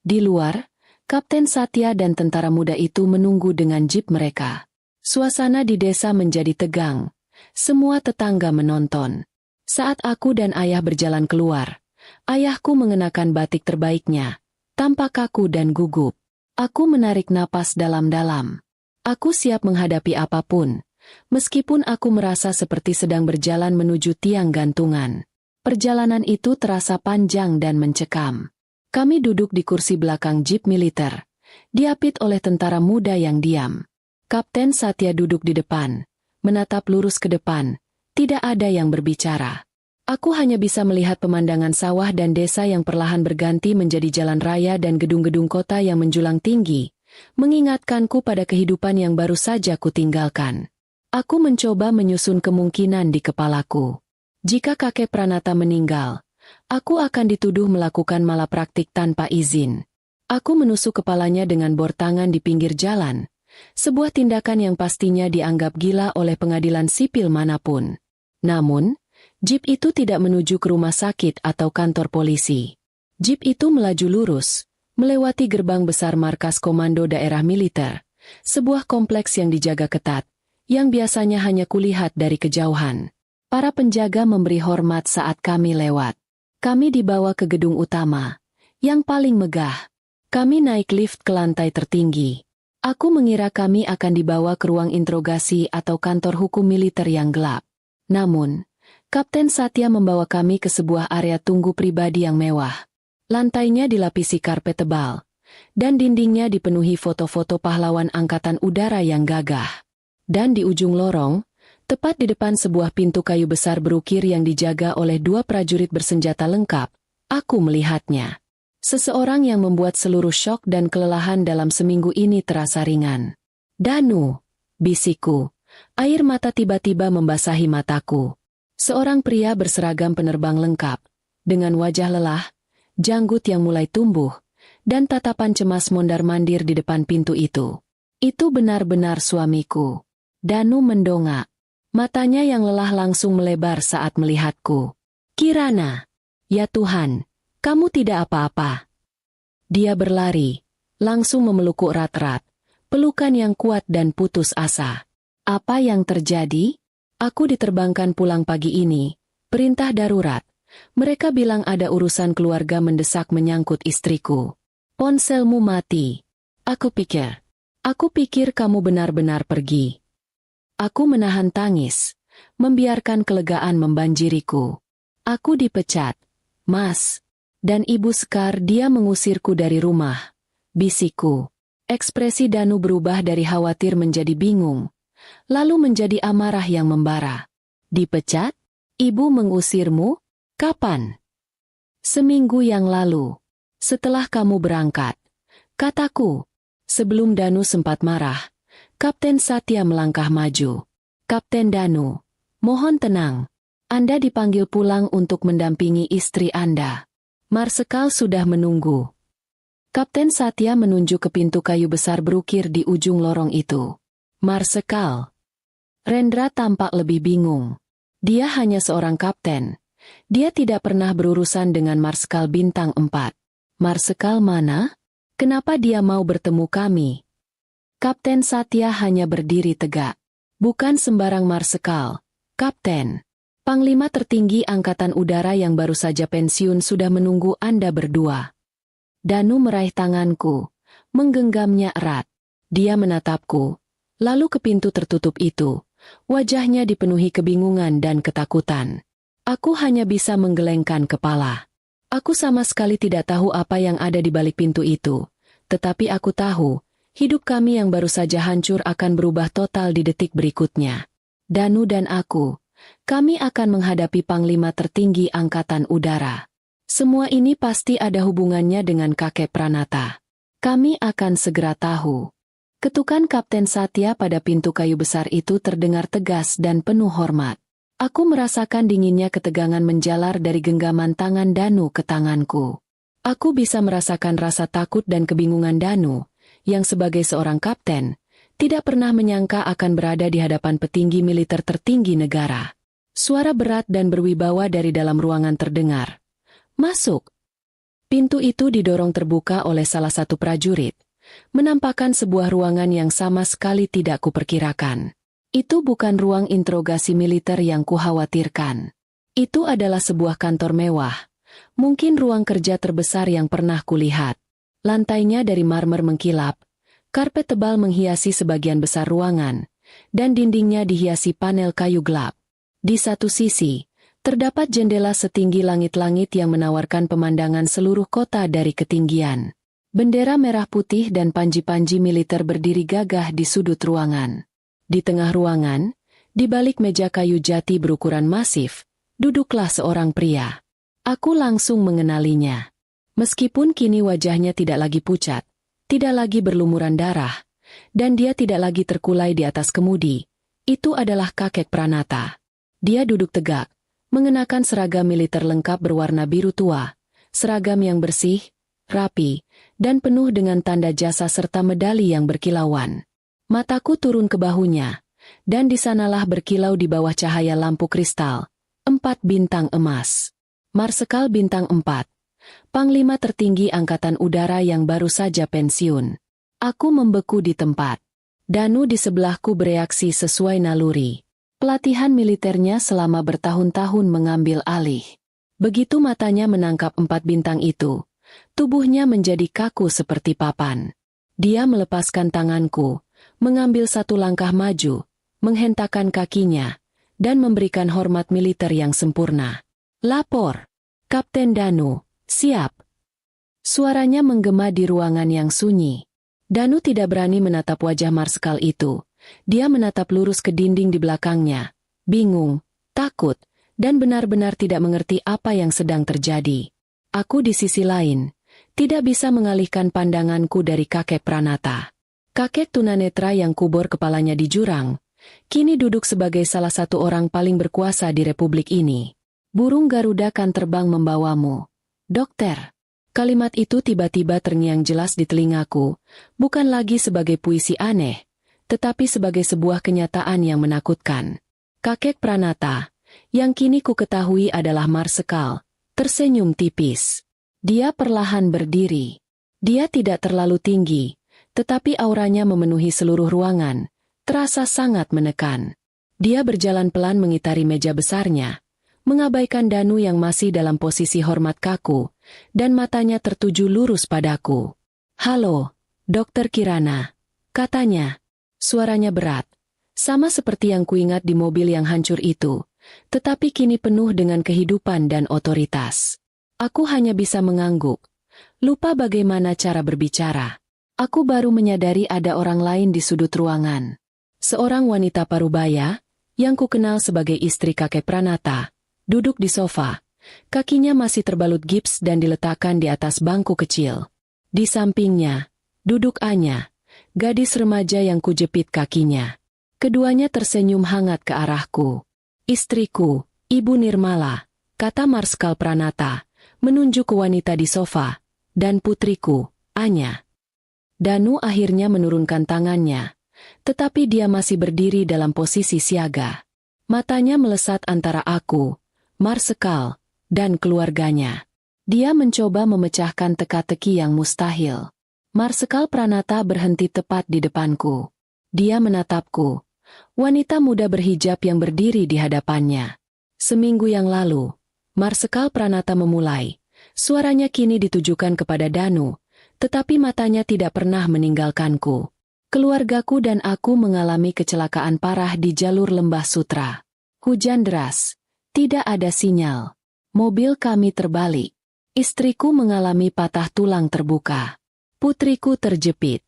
Di luar, Kapten Satya dan tentara muda itu menunggu dengan jeep mereka. Suasana di desa menjadi tegang. Semua tetangga menonton. Saat aku dan ayah berjalan keluar, ayahku mengenakan batik terbaiknya, tampak kaku dan gugup. Aku menarik napas dalam-dalam. Aku siap menghadapi apapun, meskipun aku merasa seperti sedang berjalan menuju tiang gantungan. Perjalanan itu terasa panjang dan mencekam. Kami duduk di kursi belakang jeep militer, diapit oleh tentara muda yang diam. Kapten Satya duduk di depan, menatap lurus ke depan. Tidak ada yang berbicara. Aku hanya bisa melihat pemandangan sawah dan desa yang perlahan berganti menjadi jalan raya dan gedung-gedung kota yang menjulang tinggi, mengingatkanku pada kehidupan yang baru saja kutinggalkan. Aku mencoba menyusun kemungkinan di kepalaku. Jika kakek Pranata meninggal, aku akan dituduh melakukan malapraktik tanpa izin. Aku menusuk kepalanya dengan bor tangan di pinggir jalan, sebuah tindakan yang pastinya dianggap gila oleh pengadilan sipil manapun. Namun, jeep itu tidak menuju ke rumah sakit atau kantor polisi. Jeep itu melaju lurus, melewati gerbang besar markas komando daerah militer, sebuah kompleks yang dijaga ketat, yang biasanya hanya kulihat dari kejauhan. Para penjaga memberi hormat saat kami lewat. Kami dibawa ke gedung utama, yang paling megah. Kami naik lift ke lantai tertinggi. Aku mengira kami akan dibawa ke ruang interogasi atau kantor hukum militer yang gelap. Namun, Kapten Satya membawa kami ke sebuah area tunggu pribadi yang mewah. Lantainya dilapisi karpet tebal, dan dindingnya dipenuhi foto-foto pahlawan angkatan udara yang gagah. Dan di ujung lorong, tepat di depan sebuah pintu kayu besar berukir yang dijaga oleh 2 prajurit bersenjata lengkap, aku melihatnya. Seseorang yang membuat seluruh syok dan kelelahan dalam seminggu ini terasa ringan. "Danu," bisikku. Air mata tiba-tiba membasahi mataku. Seorang pria berseragam penerbang lengkap, dengan wajah lelah, janggut yang mulai tumbuh, dan tatapan cemas mondar-mandir di depan pintu itu. Itu benar-benar suamiku. Danu mendongak. Matanya yang lelah langsung melebar saat melihatku. "Kirana, ya Tuhan, kamu tidak apa-apa." Dia berlari, langsung memelukku erat-erat, pelukan yang kuat dan putus asa. "Apa yang terjadi?" "Aku diterbangkan pulang pagi ini. Perintah darurat. Mereka bilang ada urusan keluarga mendesak menyangkut istriku." "Ponselmu mati." Aku pikir kamu benar-benar pergi." Aku menahan tangis, membiarkan kelegaan membanjiriku. "Aku dipecat, Mas. Dan Ibu Sekar dia mengusirku dari rumah," bisikku. Ekspresi Danu berubah dari khawatir menjadi bingung, lalu menjadi amarah yang membara. "Dipecat? Ibu mengusirmu? Kapan?" "Seminggu yang lalu. Setelah kamu berangkat," kataku. Sebelum Danu sempat marah, Kapten Satya melangkah maju. "Kapten Danu, mohon tenang. Anda dipanggil pulang untuk mendampingi istri Anda. Marsekal sudah menunggu." Kapten Satya menunjuk ke pintu kayu besar berukir di ujung lorong itu. "Marsekal?" Rendra tampak lebih bingung. Dia hanya seorang kapten. Dia tidak pernah berurusan dengan Marsekal Bintang 4. "Marsekal mana? Kenapa dia mau bertemu kami?" Kapten Satya hanya berdiri tegak. "Bukan sembarang Marsekal, Kapten. Panglima tertinggi Angkatan Udara yang baru saja pensiun sudah menunggu Anda berdua." Danu meraih tanganku, menggenggamnya erat. Dia menatapku, lalu ke pintu tertutup itu. Wajahnya dipenuhi kebingungan dan ketakutan. Aku hanya bisa menggelengkan kepala. Aku sama sekali tidak tahu apa yang ada di balik pintu itu, tetapi aku tahu, hidup kami yang baru saja hancur akan berubah total di detik berikutnya. Danu dan aku, kami akan menghadapi Panglima tertinggi Angkatan Udara. Semua ini pasti ada hubungannya dengan kakek Pranata. Kami akan segera tahu. Ketukan Kapten Satya pada pintu kayu besar itu terdengar tegas dan penuh hormat. Aku merasakan dinginnya ketegangan menjalar dari genggaman tangan Danu ke tanganku. Aku bisa merasakan rasa takut dan kebingungan Danu, yang sebagai seorang kapten, tidak pernah menyangka akan berada di hadapan petinggi militer tertinggi negara. Suara berat dan berwibawa dari dalam ruangan terdengar. Masuk! Pintu itu didorong terbuka oleh salah satu prajurit, menampakkan sebuah ruangan yang sama sekali tidak kuperkirakan. Itu bukan ruang interogasi militer yang kukhawatirkan. Itu adalah sebuah kantor mewah, mungkin ruang kerja terbesar yang pernah kulihat. Lantainya dari marmer mengkilap, karpet tebal menghiasi sebagian besar ruangan, dan dindingnya dihiasi panel kayu gelap. Di satu sisi, terdapat jendela setinggi langit-langit yang menawarkan pemandangan seluruh kota dari ketinggian. Bendera merah putih dan panji-panji militer berdiri gagah di sudut ruangan. Di tengah ruangan, di balik meja kayu jati berukuran masif, duduklah seorang pria. Aku langsung mengenalinya. Meskipun kini wajahnya tidak lagi pucat, tidak lagi berlumuran darah, dan dia tidak lagi terkulai di atas kemudi, itu adalah kakek Pranata. Dia duduk tegak, mengenakan seragam militer lengkap berwarna biru tua, seragam yang bersih, rapi, dan penuh dengan tanda jasa serta medali yang berkilauan. Mataku turun ke bahunya, dan di sanalah berkilau di bawah cahaya lampu kristal, 4 bintang emas. Marsekal bintang 4, Panglima tertinggi Angkatan Udara yang baru saja pensiun. Aku membeku di tempat. Danu di sebelahku bereaksi sesuai naluri. Pelatihan militernya selama bertahun-tahun mengambil alih. Begitu matanya menangkap 4 bintang itu, tubuhnya menjadi kaku seperti papan. Dia melepaskan tanganku, mengambil satu langkah maju, menghentakkan kakinya, dan memberikan hormat militer yang sempurna. Lapor, Kapten Danu, siap. Suaranya menggema di ruangan yang sunyi. Danu tidak berani menatap wajah Marskal itu. Dia menatap lurus ke dinding di belakangnya, bingung, takut, dan benar-benar tidak mengerti apa yang sedang terjadi. Aku di sisi lain, tidak bisa mengalihkan pandanganku dari kakek Pranata. Kakek tunanetra yang kubur kepalanya di jurang, kini duduk sebagai salah satu orang paling berkuasa di republik ini. Burung Garuda kan terbang membawamu. Dokter. Kalimat itu tiba-tiba terngiang jelas di telingaku, bukan lagi sebagai puisi aneh, tetapi sebagai sebuah kenyataan yang menakutkan. Kakek Pranata, yang kini ku ketahui adalah Marsekal, tersenyum tipis. Dia perlahan berdiri. Dia tidak terlalu tinggi, tetapi auranya memenuhi seluruh ruangan, terasa sangat menekan. Dia berjalan pelan mengitari meja besarnya, mengabaikan Danu yang masih dalam posisi hormat kaku, dan matanya tertuju lurus padaku. "Halo, Dokter Kirana," katanya. Suaranya berat, sama seperti yang kuingat di mobil yang hancur itu, tetapi kini penuh dengan kehidupan dan otoritas. Aku hanya bisa mengangguk, lupa bagaimana cara berbicara. Aku baru menyadari ada orang lain di sudut ruangan. Seorang wanita parubaya, yang kukenal sebagai istri kakek Pranata, duduk di sofa. Kakinya masih terbalut gips dan diletakkan di atas bangku kecil. Di sampingnya, duduk Anya, gadis remaja yang kujepit kakinya. Keduanya tersenyum hangat ke arahku. "Istriku, Ibu Nirmala," kata Marskal Pranata, menunjuk ke wanita di sofa, "dan putriku, Anya." Danu akhirnya menurunkan tangannya, tetapi dia masih berdiri dalam posisi siaga. Matanya melesat antara aku, Marsekal, dan keluarganya. Dia mencoba memecahkan teka-teki yang mustahil. Marsekal Pranata berhenti tepat di depanku. Dia menatapku. Wanita muda berhijab yang berdiri di hadapannya. "Seminggu yang lalu," Marsekal Pranata memulai. Suaranya kini ditujukan kepada Danu, tetapi matanya tidak pernah meninggalkanku. "Keluargaku dan aku mengalami kecelakaan parah di jalur Lembah Sutra. Hujan deras. Tidak ada sinyal. Mobil kami terbalik. Istriku mengalami patah tulang terbuka. Putriku terjepit.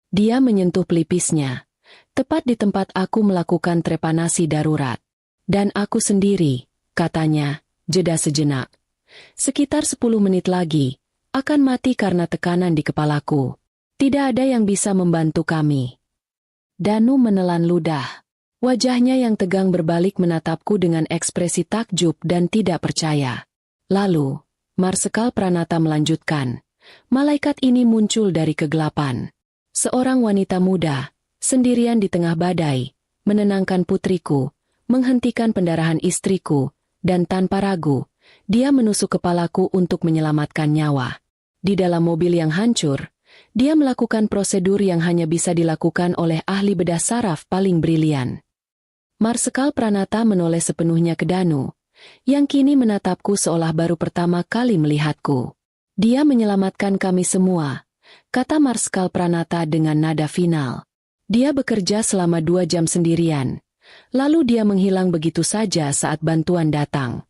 Dia menyentuh pelipisnya, tepat di tempat aku melakukan trepanasi darurat. Dan aku sendiri, katanya, jeda sejenak. Sekitar 10 menit lagi, akan mati karena tekanan di kepalaku. Tidak ada yang bisa membantu kami. Danu menelan ludah. Wajahnya yang tegang berbalik menatapku dengan ekspresi takjub dan tidak percaya. Lalu, Marsekal Pranata melanjutkan. Malaikat ini muncul dari kegelapan. Seorang wanita muda, sendirian di tengah badai, menenangkan putriku, menghentikan pendarahan istriku, dan tanpa ragu, dia menusuk kepalaku untuk menyelamatkan nyawa. Di dalam mobil yang hancur, dia melakukan prosedur yang hanya bisa dilakukan oleh ahli bedah saraf paling brilian. Marsekal Pranata menoleh sepenuhnya ke Danu, yang kini menatapku seolah baru pertama kali melihatku. Dia menyelamatkan kami semua, kata Marsekal Pranata dengan nada final. Dia bekerja selama 2 jam sendirian. Lalu dia menghilang begitu saja saat bantuan datang.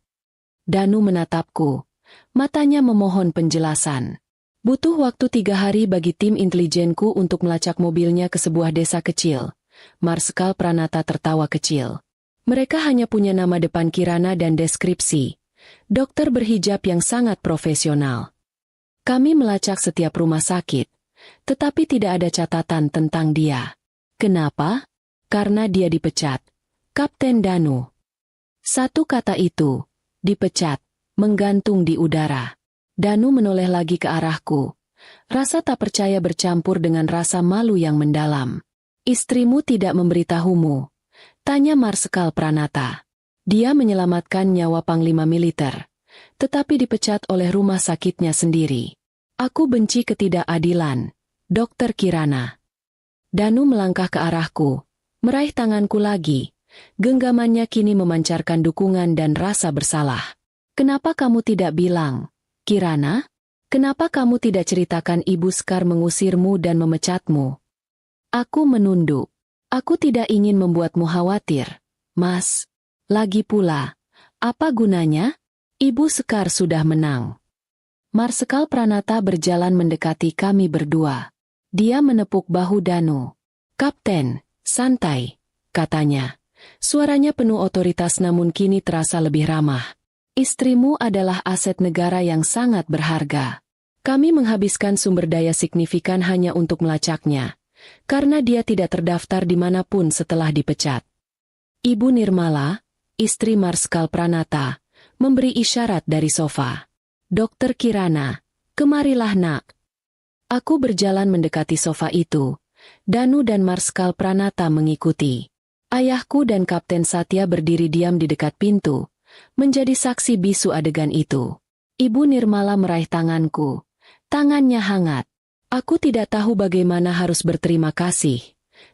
Danu menatapku. Matanya memohon penjelasan. Butuh waktu 3 hari bagi tim intelijenku untuk melacak mobilnya ke sebuah desa kecil. Marsekal Pranata tertawa kecil. Mereka hanya punya nama depan Kirana dan deskripsi. Dokter berhijab yang sangat profesional. Kami melacak setiap rumah sakit, tetapi tidak ada catatan tentang dia. Kenapa? Karena dia dipecat. Kapten Danu. Satu kata itu, dipecat, menggantung di udara. Danu menoleh lagi ke arahku. Rasa tak percaya bercampur dengan rasa malu yang mendalam. Istrimu tidak memberitahumu? Tanya Marsekal Pranata. Dia menyelamatkan nyawa Panglima Militer, tetapi dipecat oleh rumah sakitnya sendiri. Aku benci ketidakadilan, Dokter Kirana. Danu melangkah ke arahku, meraih tanganku lagi. Genggamannya kini memancarkan dukungan dan rasa bersalah. Kenapa kamu tidak bilang, Kirana? Kenapa kamu tidak ceritakan Ibu Skar mengusirmu dan memecatmu? Aku menunduk. Aku tidak ingin membuatmu khawatir, Mas. Lagi pula, apa gunanya? Ibu Skar sudah menang. Marsekal Pranata berjalan mendekati kami berdua. Dia menepuk bahu Danu. Kapten, santai, katanya. Suaranya penuh otoritas namun kini terasa lebih ramah. Istrimu adalah aset negara yang sangat berharga. Kami menghabiskan sumber daya signifikan hanya untuk melacaknya, karena dia tidak terdaftar dimanapun setelah dipecat. Ibu Nirmala, istri Marsekal Pranata, memberi isyarat dari sofa. Dokter Kirana, kemarilah nak. Aku berjalan mendekati sofa itu. Danu dan Marsekal Pranata mengikuti. Ayahku dan Kapten Satya berdiri diam di dekat pintu, menjadi saksi bisu adegan itu. Ibu Nirmala meraih tanganku. Tangannya hangat. Aku tidak tahu bagaimana harus berterima kasih.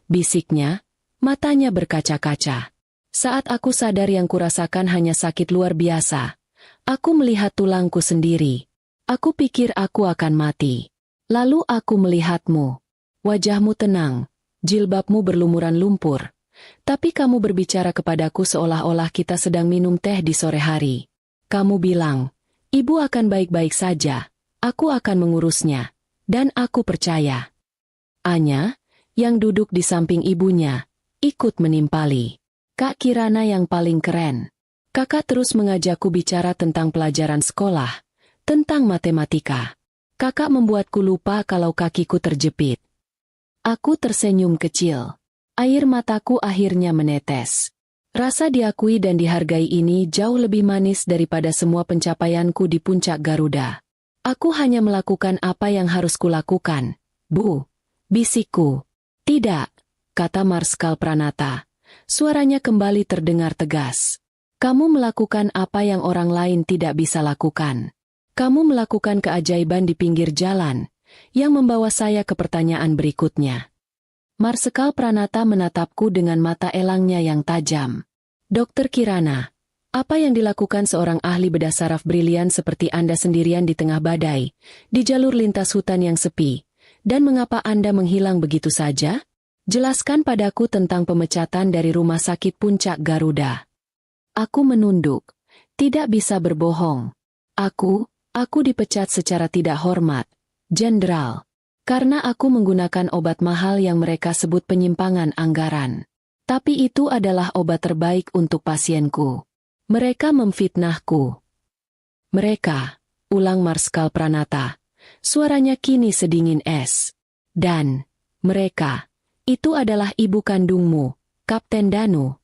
Bisiknya, matanya berkaca-kaca. Saat aku sadar yang kurasakan hanya sakit luar biasa, aku melihat tulangku sendiri. Aku pikir aku akan mati. Lalu aku melihatmu. Wajahmu tenang, jilbabmu berlumuran lumpur. Tapi kamu berbicara kepadaku seolah-olah kita sedang minum teh di sore hari. Kamu bilang, ibu akan baik-baik saja, aku akan mengurusnya, dan aku percaya. Anya, yang duduk di samping ibunya, ikut menimpali. Kak Kirana yang paling keren. Kakak terus mengajakku bicara tentang pelajaran sekolah, tentang matematika. Kakak membuatku lupa kalau kakiku terjepit. Aku tersenyum kecil. Air mataku akhirnya menetes. Rasa diakui dan dihargai ini jauh lebih manis daripada semua pencapaianku di puncak Garuda. Aku hanya melakukan apa yang harus kulakukan. Bu, bisikku. Tidak, kata Marsekal Pranata. Suaranya kembali terdengar tegas. Kamu melakukan apa yang orang lain tidak bisa lakukan. Kamu melakukan keajaiban di pinggir jalan, yang membawa saya ke pertanyaan berikutnya. Marsekal Pranata menatapku dengan mata elangnya yang tajam. Dokter Kirana, apa yang dilakukan seorang ahli bedah saraf brilian seperti Anda sendirian di tengah badai, di jalur lintas hutan yang sepi, dan mengapa Anda menghilang begitu saja? Jelaskan padaku tentang pemecatan dari Rumah Sakit Puncak Garuda. Aku menunduk. Tidak bisa berbohong. Aku dipecat secara tidak hormat, Jenderal. Karena aku menggunakan obat mahal yang mereka sebut penyimpangan anggaran. Tapi itu adalah obat terbaik untuk pasienku. Mereka memfitnahku. Mereka, ulang Marskal Pranata. Suaranya kini sedingin es. Dan, mereka, itu adalah ibu kandungmu, Kapten Danu.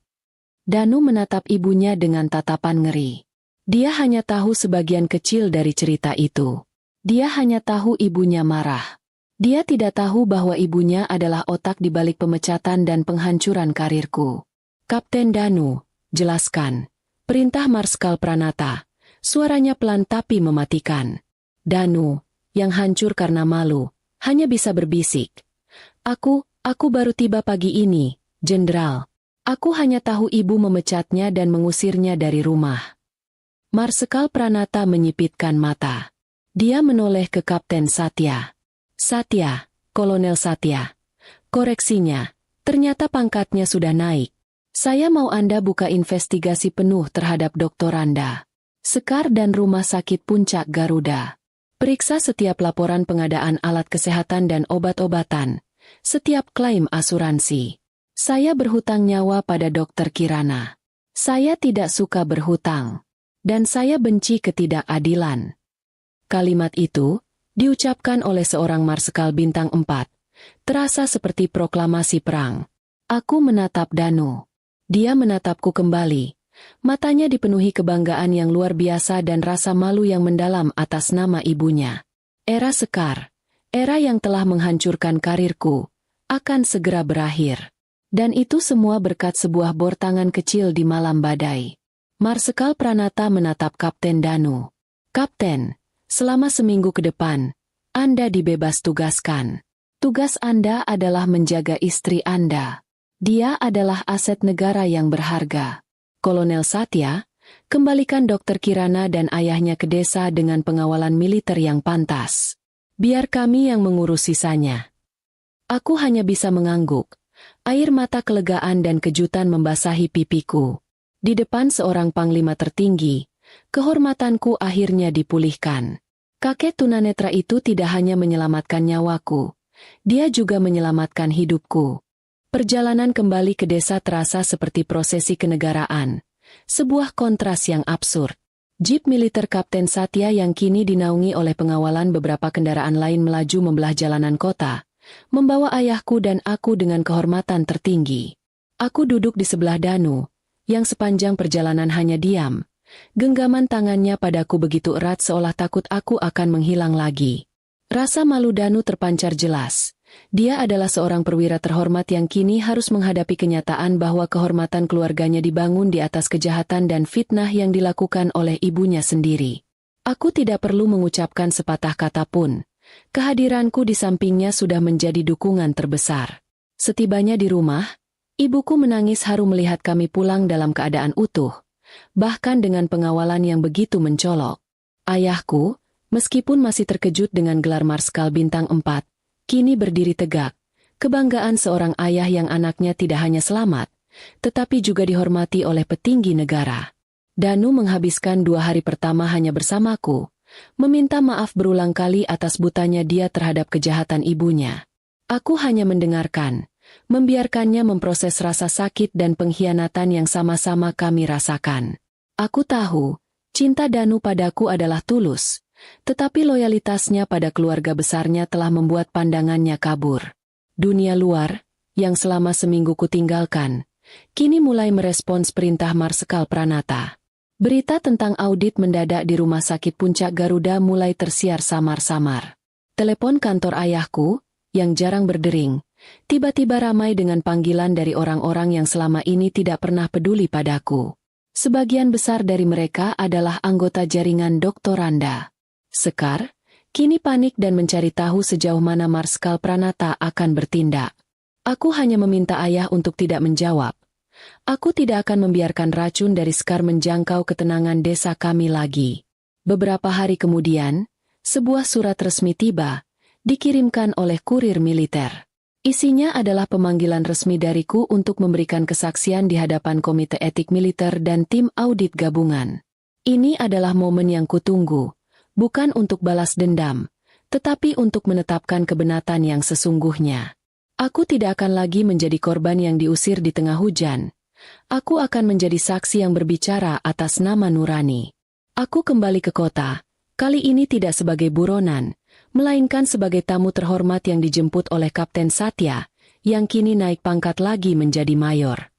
Danu menatap ibunya dengan tatapan ngeri. Dia hanya tahu sebagian kecil dari cerita itu. Dia hanya tahu ibunya marah. Dia tidak tahu bahwa ibunya adalah otak di balik pemecatan dan penghancuran karirku. Kapten Danu, jelaskan. Perintah Marskal Pranata. Suaranya pelan tapi mematikan. Danu, yang hancur karena malu, hanya bisa berbisik. Aku baru tiba pagi ini, Jenderal. Aku hanya tahu ibu memecatnya dan mengusirnya dari rumah. Marskal Pranata menyipitkan mata. Dia menoleh ke Kapten Satya. Satya, Kolonel Satya. Koreksinya, ternyata pangkatnya sudah naik. Saya mau Anda buka investigasi penuh terhadap Dr. Anda. Sekar dan Rumah Sakit Puncak Garuda. Periksa setiap laporan pengadaan alat kesehatan dan obat-obatan. Setiap klaim asuransi. Saya berhutang nyawa pada Dr. Kirana. Saya tidak suka berhutang. Dan saya benci ketidakadilan. Kalimat itu diucapkan oleh seorang Marskal Bintang 4. Terasa seperti proklamasi perang. Aku menatap Danu. Dia menatapku kembali. Matanya dipenuhi kebanggaan yang luar biasa dan rasa malu yang mendalam atas nama ibunya. Era Sekar, era yang telah menghancurkan karirku, akan segera berakhir. Dan itu semua berkat sebuah bor tangan kecil di malam badai. Marskal Pranata menatap Kapten Danu. Kapten, selama seminggu ke depan, Anda dibebas tugaskan. Tugas Anda adalah menjaga istri Anda. Dia adalah aset negara yang berharga. Kolonel Satya, kembalikan Dr. Kirana dan ayahnya ke desa dengan pengawalan militer yang pantas. Biar kami yang mengurus sisanya. Aku hanya bisa mengangguk. Air mata kelegaan dan kejutan membasahi pipiku. Di depan seorang panglima tertinggi, kehormatanku akhirnya dipulihkan. Kakek tunanetra itu tidak hanya menyelamatkan nyawaku, dia juga menyelamatkan hidupku. Perjalanan kembali ke desa terasa seperti prosesi kenegaraan. Sebuah kontras yang absurd. Jeep militer Kapten Satya yang kini dinaungi oleh pengawalan beberapa kendaraan lain melaju membelah jalanan kota, membawa ayahku dan aku dengan kehormatan tertinggi. Aku duduk di sebelah Danu, yang sepanjang perjalanan hanya diam. Genggaman tangannya padaku begitu erat seolah takut aku akan menghilang lagi. Rasa malu Danu terpancar jelas. Dia adalah seorang perwira terhormat yang kini harus menghadapi kenyataan bahwa kehormatan keluarganya dibangun di atas kejahatan dan fitnah yang dilakukan oleh ibunya sendiri. Aku tidak perlu mengucapkan sepatah kata pun. Kehadiranku di sampingnya sudah menjadi dukungan terbesar. Setibanya di rumah, ibuku menangis haru melihat kami pulang dalam keadaan utuh, bahkan dengan pengawalan yang begitu mencolok. Ayahku, meskipun masih terkejut dengan gelar Marskal Bintang 4, kini berdiri tegak. Kebanggaan seorang ayah yang anaknya tidak hanya selamat, tetapi juga dihormati oleh petinggi negara. Danu menghabiskan 2 hari pertama hanya bersamaku, meminta maaf berulang kali atas butanya dia terhadap kejahatan ibunya. Aku hanya mendengarkan, membiarkannya memproses rasa sakit dan pengkhianatan yang sama-sama kami rasakan. Aku tahu, cinta Danu padaku adalah tulus. Tetapi loyalitasnya pada keluarga besarnya telah membuat pandangannya kabur. Dunia luar, yang selama seminggu kutinggalkan, kini mulai merespons perintah Marskal Pranata. Berita tentang audit mendadak di Rumah Sakit Puncak Garuda mulai tersiar samar-samar. Telepon kantor ayahku, yang jarang berdering, tiba-tiba ramai dengan panggilan dari orang-orang yang selama ini tidak pernah peduli padaku. Sebagian besar dari mereka adalah anggota jaringan Dr. Anda. Sekar, kini panik dan mencari tahu sejauh mana Marskal Pranata akan bertindak. Aku hanya meminta ayah untuk tidak menjawab. Aku tidak akan membiarkan racun dari Sekar menjangkau ketenangan desa kami lagi. Beberapa hari kemudian, sebuah surat resmi tiba, dikirimkan oleh kurir militer. Isinya adalah pemanggilan resmi dariku untuk memberikan kesaksian di hadapan Komite Etik Militer dan tim audit gabungan. Ini adalah momen yang kutunggu. bukan untuk balas dendam, tetapi untuk menetapkan kebenatan yang sesungguhnya. Aku tidak akan lagi menjadi korban yang diusir di tengah hujan. Aku akan menjadi saksi yang berbicara atas nama Nurani. Aku kembali ke kota, kali ini tidak sebagai buronan, melainkan sebagai tamu terhormat yang dijemput oleh Kapten Satya, yang kini naik pangkat lagi menjadi mayor.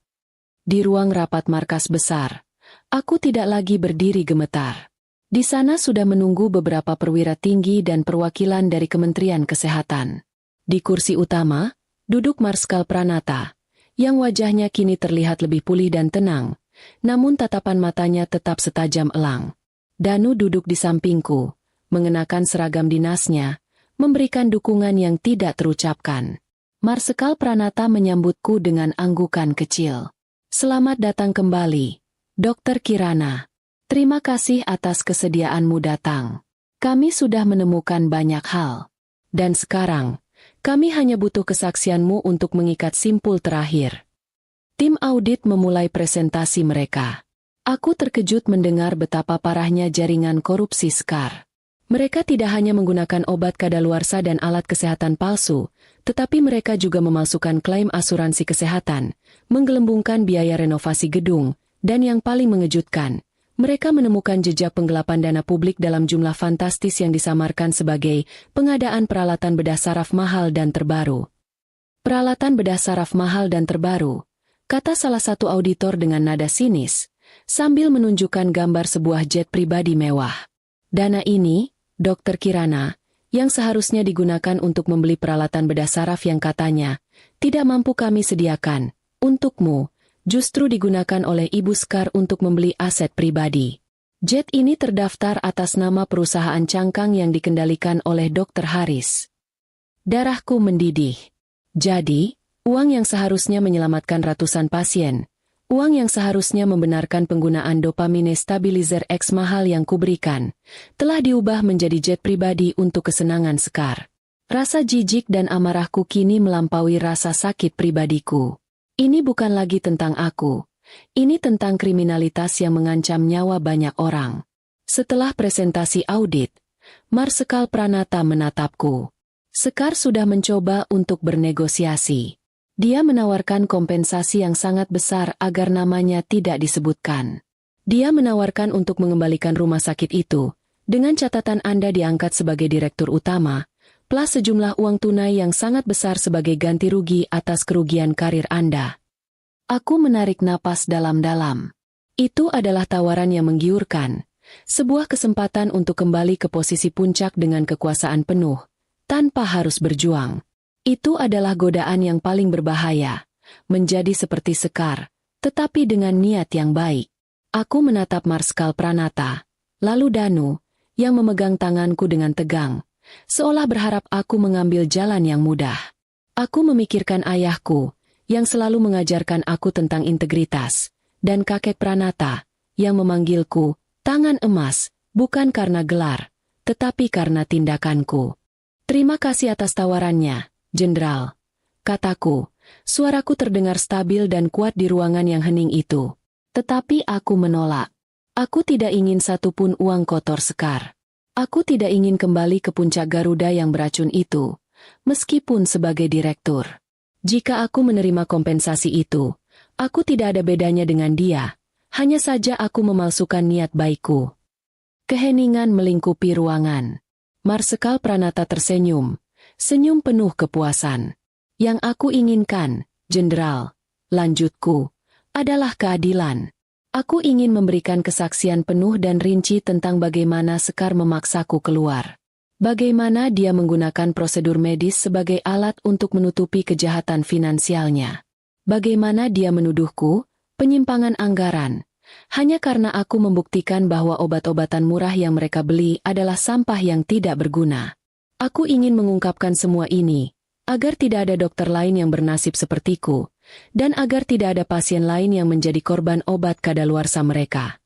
Di ruang rapat markas besar, aku tidak lagi berdiri gemetar. Di sana sudah menunggu beberapa perwira tinggi dan perwakilan dari Kementerian Kesehatan. Di kursi utama, duduk Marskal Pranata, yang wajahnya kini terlihat lebih pulih dan tenang, namun tatapan matanya tetap setajam elang. Danu duduk di sampingku, mengenakan seragam dinasnya, memberikan dukungan yang tidak terucapkan. Marskal Pranata menyambutku dengan anggukan kecil. Selamat datang kembali, Dr. Kirana. Terima kasih atas kesediaanmu datang. Kami sudah menemukan banyak hal. Dan sekarang, kami hanya butuh kesaksianmu untuk mengikat simpul terakhir. Tim audit memulai presentasi mereka. Aku terkejut mendengar betapa parahnya jaringan korupsi SCAR. Mereka tidak hanya menggunakan obat kadaluarsa dan alat kesehatan palsu, tetapi mereka juga memalsukan klaim asuransi kesehatan, menggelembungkan biaya renovasi gedung, dan yang paling mengejutkan, mereka menemukan jejak penggelapan dana publik dalam jumlah fantastis yang disamarkan sebagai pengadaan peralatan bedah saraf mahal dan terbaru. Peralatan bedah saraf mahal dan terbaru, kata salah satu auditor dengan nada sinis, sambil menunjukkan gambar sebuah jet pribadi mewah. Dana ini, Dr. Kirana, yang seharusnya digunakan untuk membeli peralatan bedah saraf yang katanya tidak mampu kami sediakan, untukmu, justru digunakan oleh Ibu SCAR untuk membeli aset pribadi. Jet ini terdaftar atas nama perusahaan cangkang yang dikendalikan oleh Dr. Haris. Darahku mendidih. Jadi, uang yang seharusnya menyelamatkan ratusan pasien, uang yang seharusnya membenarkan penggunaan dopamine stabilizer X mahal yang kuberikan, telah diubah menjadi jet pribadi untuk kesenangan SCAR. Rasa jijik dan amarahku kini melampaui rasa sakit pribadiku. Ini bukan lagi tentang aku. Ini tentang kriminalitas yang mengancam nyawa banyak orang. Setelah presentasi audit, Marskal Pranata menatapku. SCAR sudah mencoba untuk bernegosiasi. Dia menawarkan kompensasi yang sangat besar agar namanya tidak disebutkan. Dia menawarkan untuk mengembalikan rumah sakit itu, dengan catatan Anda diangkat sebagai direktur utama, plus sejumlah uang tunai yang sangat besar sebagai ganti rugi atas kerugian karir Anda. Aku menarik napas dalam-dalam. Itu adalah tawaran yang menggiurkan, sebuah kesempatan untuk kembali ke posisi puncak dengan kekuasaan penuh, tanpa harus berjuang. Itu adalah godaan yang paling berbahaya, menjadi seperti SCAR, tetapi dengan niat yang baik. Aku menatap Marskal Pranata, lalu Danu, yang memegang tanganku dengan tegang, seolah berharap aku mengambil jalan yang mudah. Aku memikirkan ayahku, yang selalu mengajarkan aku tentang integritas, dan kakek Pranata, yang memanggilku, tangan emas, bukan karena gelar, tetapi karena tindakanku. Terima kasih atas tawarannya, Jenderal, kataku. Suaraku terdengar stabil dan kuat di ruangan yang hening itu. Tetapi aku menolak. Aku tidak ingin satupun uang kotor SCAR. Aku tidak ingin kembali ke puncak Garuda yang beracun itu, meskipun sebagai direktur. Jika aku menerima kompensasi itu, aku tidak ada bedanya dengan dia, hanya saja aku memalsukan niat baikku. Keheningan melingkupi ruangan. Marskal Pranata tersenyum, senyum penuh kepuasan. Yang aku inginkan, Jenderal, lanjutku, adalah keadilan. Aku ingin memberikan kesaksian penuh dan rinci tentang bagaimana SCAR memaksaku keluar. Bagaimana dia menggunakan prosedur medis sebagai alat untuk menutupi kejahatan finansialnya. Bagaimana dia menuduhku, penyimpangan anggaran, hanya karena aku membuktikan bahwa obat-obatan murah yang mereka beli adalah sampah yang tidak berguna. Aku ingin mengungkapkan semua ini, agar tidak ada dokter lain yang bernasib sepertiku, dan agar tidak ada pasien lain yang menjadi korban obat kadaluarsa mereka.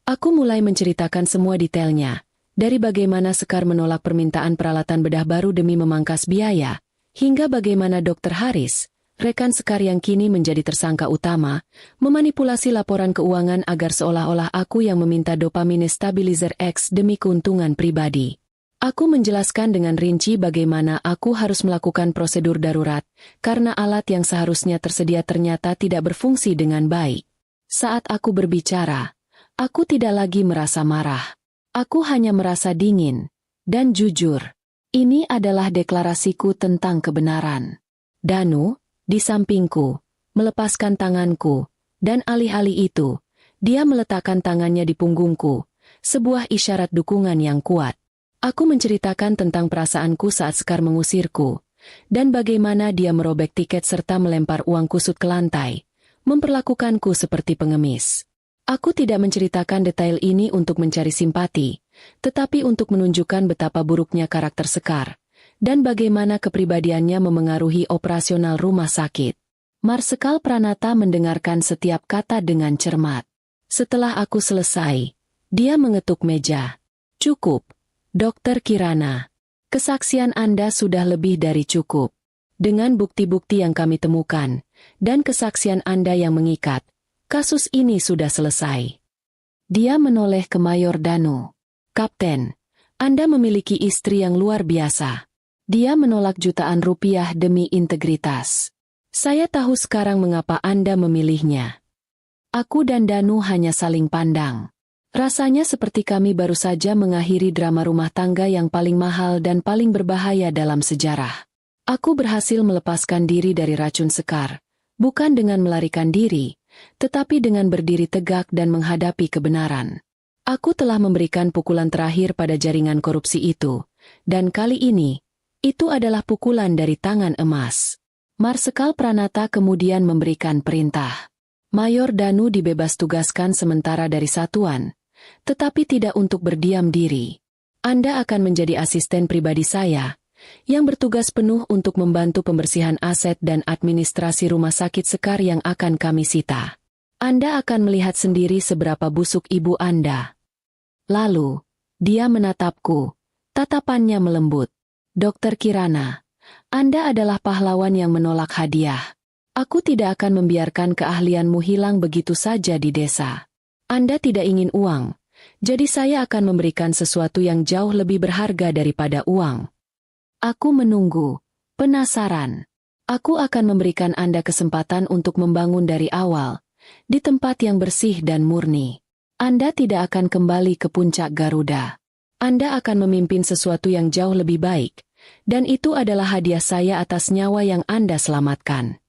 Aku mulai menceritakan semua detailnya, dari bagaimana SCAR menolak permintaan peralatan bedah baru demi memangkas biaya, hingga bagaimana Dr. Haris, rekan Sekar yang kini menjadi tersangka utama, memanipulasi laporan keuangan agar seolah-olah aku yang meminta dopamine stabilizer X demi keuntungan pribadi. Aku menjelaskan dengan rinci bagaimana aku harus melakukan prosedur darurat, karena alat yang seharusnya tersedia ternyata tidak berfungsi dengan baik. Saat aku berbicara, aku tidak lagi merasa marah. Aku hanya merasa dingin dan jujur. Ini adalah deklarasiku tentang kebenaran. Danu, di sampingku, melepaskan tanganku, dan alih-alih itu, dia meletakkan tangannya di punggungku, sebuah isyarat dukungan yang kuat. Aku menceritakan tentang perasaanku saat Sekar mengusirku, dan bagaimana dia merobek tiket serta melempar uang kusut ke lantai, memperlakukanku seperti pengemis. Aku tidak menceritakan detail ini untuk mencari simpati, tetapi untuk menunjukkan betapa buruknya karakter Sekar, dan bagaimana kepribadiannya memengaruhi operasional rumah sakit. Marsekal Pranata mendengarkan setiap kata dengan cermat. Setelah aku selesai, dia mengetuk meja. Cukup. Dokter Kirana, kesaksian Anda sudah lebih dari cukup. Dengan bukti-bukti yang kami temukan, dan kesaksian Anda yang mengikat, kasus ini sudah selesai. Dia menoleh ke Mayor Danu. Kapten, Anda memiliki istri yang luar biasa. Dia menolak jutaan rupiah demi integritas. Saya tahu sekarang mengapa Anda memilihnya. Aku dan Danu hanya saling pandang. Rasanya seperti kami baru saja mengakhiri drama rumah tangga yang paling mahal dan paling berbahaya dalam sejarah. Aku berhasil melepaskan diri dari racun Sekar, bukan dengan melarikan diri, tetapi dengan berdiri tegak dan menghadapi kebenaran. Aku telah memberikan pukulan terakhir pada jaringan korupsi itu, dan kali ini, itu adalah pukulan dari tangan emas. Marsekal Pranata kemudian memberikan perintah. Mayor Danu dibebas tugaskan sementara dari satuan, tetapi tidak untuk berdiam diri. Anda akan menjadi asisten pribadi saya, yang bertugas penuh untuk membantu pembersihan aset dan administrasi rumah sakit Sekar yang akan kami sita. Anda akan melihat sendiri seberapa busuk ibu Anda. Lalu, dia menatapku. Tatapannya melembut. Dokter Kirana, Anda adalah pahlawan yang menolak hadiah. Aku tidak akan membiarkan keahlianmu hilang begitu saja di desa. Anda tidak ingin uang, jadi saya akan memberikan sesuatu yang jauh lebih berharga daripada uang. Aku menunggu, penasaran. Aku akan memberikan Anda kesempatan untuk membangun dari awal, di tempat yang bersih dan murni. Anda tidak akan kembali ke puncak Garuda. Anda akan memimpin sesuatu yang jauh lebih baik, dan itu adalah hadiah saya atas nyawa yang Anda selamatkan.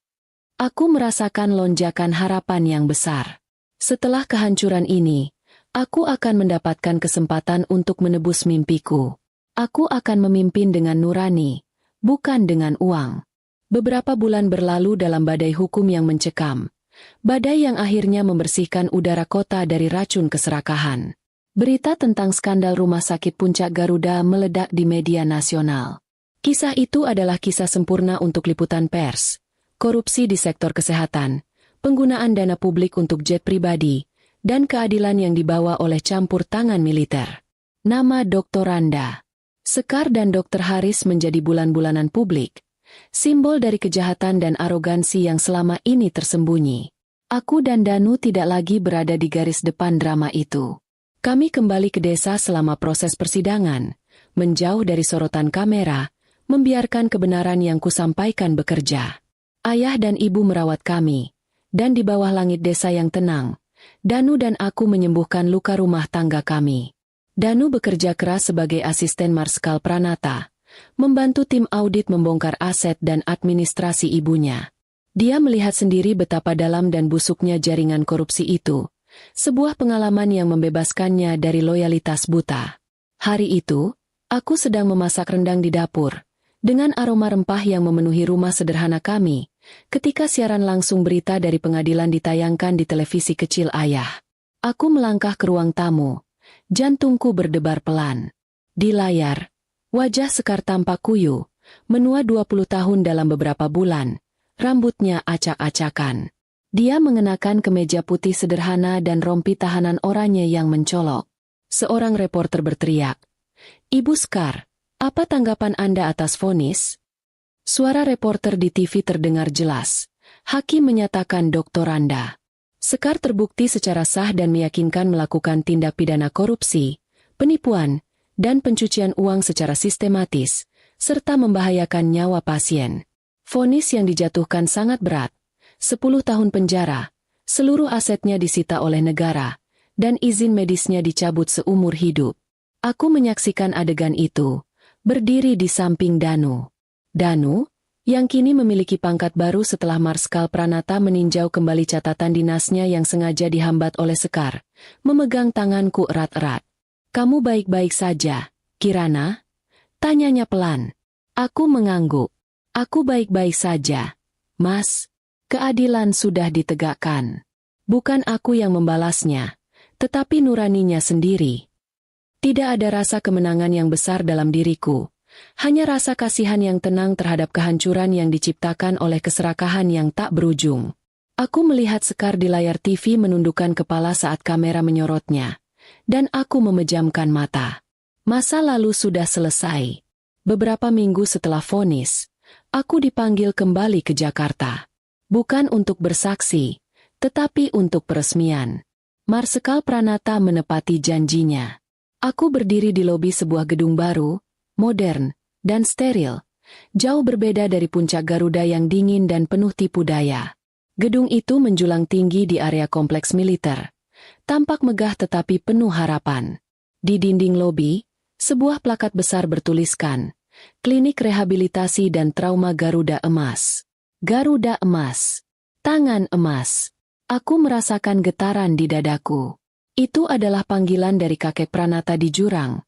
Aku merasakan lonjakan harapan yang besar. Setelah kehancuran ini, aku akan mendapatkan kesempatan untuk menebus mimpiku. Aku akan memimpin dengan nurani, bukan dengan uang. Beberapa bulan berlalu dalam badai hukum yang mencekam. Badai yang akhirnya membersihkan udara kota dari racun keserakahan. Berita tentang skandal rumah sakit Puncak Garuda meledak di media nasional. Kisah itu adalah kisah sempurna untuk liputan pers, korupsi di sektor kesehatan, penggunaan dana publik untuk jet pribadi, dan keadilan yang dibawa oleh campur tangan militer. Nama Dr. Randa, Sekar dan Dr. Haris menjadi bulan-bulanan publik, simbol dari kejahatan dan arogansi yang selama ini tersembunyi. Aku dan Danu tidak lagi berada di garis depan drama itu. Kami kembali ke desa selama proses persidangan, menjauh dari sorotan kamera, membiarkan kebenaran yang kusampaikan bekerja. Ayah dan ibu merawat kami, dan di bawah langit desa yang tenang, Danu dan aku menyembuhkan luka rumah tangga kami. Danu bekerja keras sebagai asisten Marsekal Pranata, membantu tim audit membongkar aset dan administrasi ibunya. Dia melihat sendiri betapa dalam dan busuknya jaringan korupsi itu, sebuah pengalaman yang membebaskannya dari loyalitas buta. Hari itu, aku sedang memasak rendang di dapur, dengan aroma rempah yang memenuhi rumah sederhana kami, ketika siaran langsung berita dari pengadilan ditayangkan di televisi kecil ayah. Aku melangkah ke ruang tamu, jantungku berdebar pelan. Di layar, wajah Sekar tampak kuyu, menua 20 tahun dalam beberapa bulan, rambutnya acak-acakan. Dia mengenakan kemeja putih sederhana dan rompi tahanan oranye yang mencolok. Seorang reporter berteriak, "Ibu Sekar, apa tanggapan Anda atas vonis?" Suara reporter di TV terdengar jelas. Hakim menyatakan Dr. Randa Sekar terbukti secara sah dan meyakinkan melakukan tindak pidana korupsi, penipuan, dan pencucian uang secara sistematis, serta membahayakan nyawa pasien. Vonis yang dijatuhkan sangat berat, 10 tahun penjara, seluruh asetnya disita oleh negara, dan izin medisnya dicabut seumur hidup. Aku menyaksikan adegan itu, berdiri di samping Danu. Danu, yang kini memiliki pangkat baru setelah Marskal Pranata meninjau kembali catatan dinasnya yang sengaja dihambat oleh Sekar, memegang tanganku erat-erat. "Kamu baik-baik saja, Kirana?" Tanyanya pelan. Aku mengangguk. "Aku baik-baik saja, Mas. Keadilan sudah ditegakkan." Bukan aku yang membalasnya, tetapi nuraninya sendiri. Tidak ada rasa kemenangan yang besar dalam diriku. Hanya rasa kasihan yang tenang terhadap kehancuran yang diciptakan oleh keserakahan yang tak berujung. Aku melihat Sekar di layar TV menundukkan kepala saat kamera menyorotnya. Dan aku memejamkan mata. Masa lalu sudah selesai. Beberapa minggu setelah vonis, aku dipanggil kembali ke Jakarta. Bukan untuk bersaksi, tetapi untuk peresmian. Marskal Pranata menepati janjinya. Aku berdiri di lobi sebuah gedung baru, modern, dan steril, jauh berbeda dari puncak Garuda yang dingin dan penuh tipu daya. Gedung itu menjulang tinggi di area kompleks militer. Tampak megah tetapi penuh harapan. Di dinding lobi, sebuah plakat besar bertuliskan, Klinik Rehabilitasi dan Trauma Garuda Emas. Garuda Emas. Tangan emas. Aku merasakan getaran di dadaku. Itu adalah panggilan dari kakek Pranata di Jurang.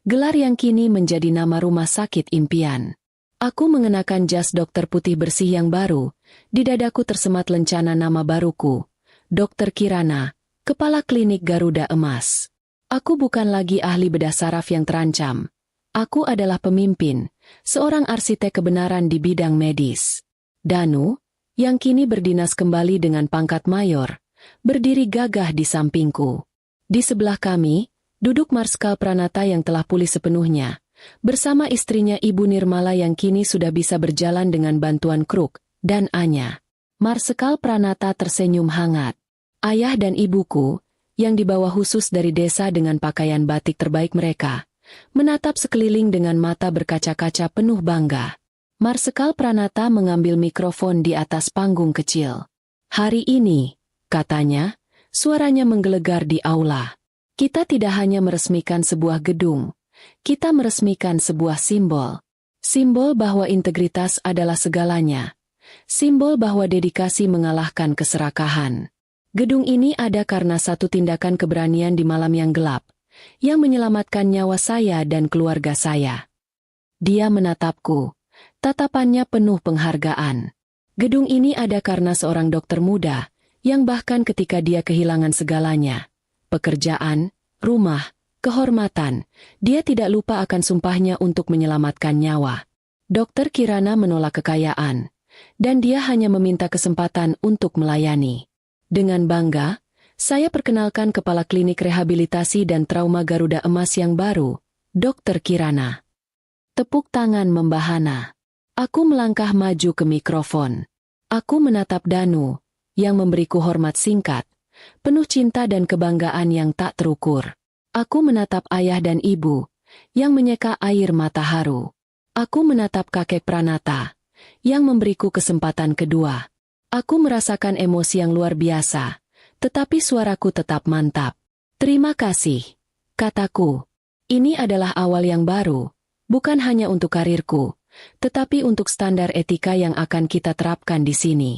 Gelar yang kini menjadi nama rumah sakit impian. Aku mengenakan jas dokter putih bersih yang baru. Di dadaku tersemat lencana nama baruku. Dr. Kirana, Kepala Klinik Garuda Emas. Aku bukan lagi ahli bedah saraf yang terancam. Aku adalah pemimpin, seorang arsitek kebenaran di bidang medis. Danu, yang kini berdinas kembali dengan pangkat mayor, berdiri gagah di sampingku. Di sebelah kami, duduk Marskal Pranata yang telah pulih sepenuhnya, bersama istrinya Ibu Nirmala yang kini sudah bisa berjalan dengan bantuan kruk, dan Anya. Marskal Pranata tersenyum hangat. Ayah dan ibuku, yang dibawa khusus dari desa dengan pakaian batik terbaik mereka, menatap sekeliling dengan mata berkaca-kaca penuh bangga. Marskal Pranata mengambil mikrofon di atas panggung kecil. "Hari ini," katanya, suaranya menggelegar di aula. "Kita tidak hanya meresmikan sebuah gedung, kita meresmikan sebuah simbol. Simbol bahwa integritas adalah segalanya. Simbol bahwa dedikasi mengalahkan keserakahan. Gedung ini ada karena satu tindakan keberanian di malam yang gelap, yang menyelamatkan nyawa saya dan keluarga saya." Dia menatapku, tatapannya penuh penghargaan. Gedung ini ada karena seorang dokter muda, yang bahkan ketika dia kehilangan segalanya, pekerjaan, rumah, kehormatan, dia tidak lupa akan sumpahnya untuk menyelamatkan nyawa. Dr. Kirana menolak kekayaan, dan dia hanya meminta kesempatan untuk melayani. Dengan bangga, saya perkenalkan Kepala Klinik Rehabilitasi dan Trauma Garuda Emas yang baru, Dr. Kirana. Tepuk tangan membahana. Aku melangkah maju ke mikrofon. Aku menatap Danu, yang memberiku hormat singkat, penuh cinta dan kebanggaan yang tak terukur. Aku menatap ayah dan ibu, yang menyeka air mata haru. Aku menatap kakek Pranata, yang memberiku kesempatan kedua. Aku merasakan emosi yang luar biasa, tetapi suaraku tetap mantap. "Terima kasih," kataku. "Ini adalah awal yang baru, bukan hanya untuk karirku, tetapi untuk standar etika yang akan kita terapkan di sini.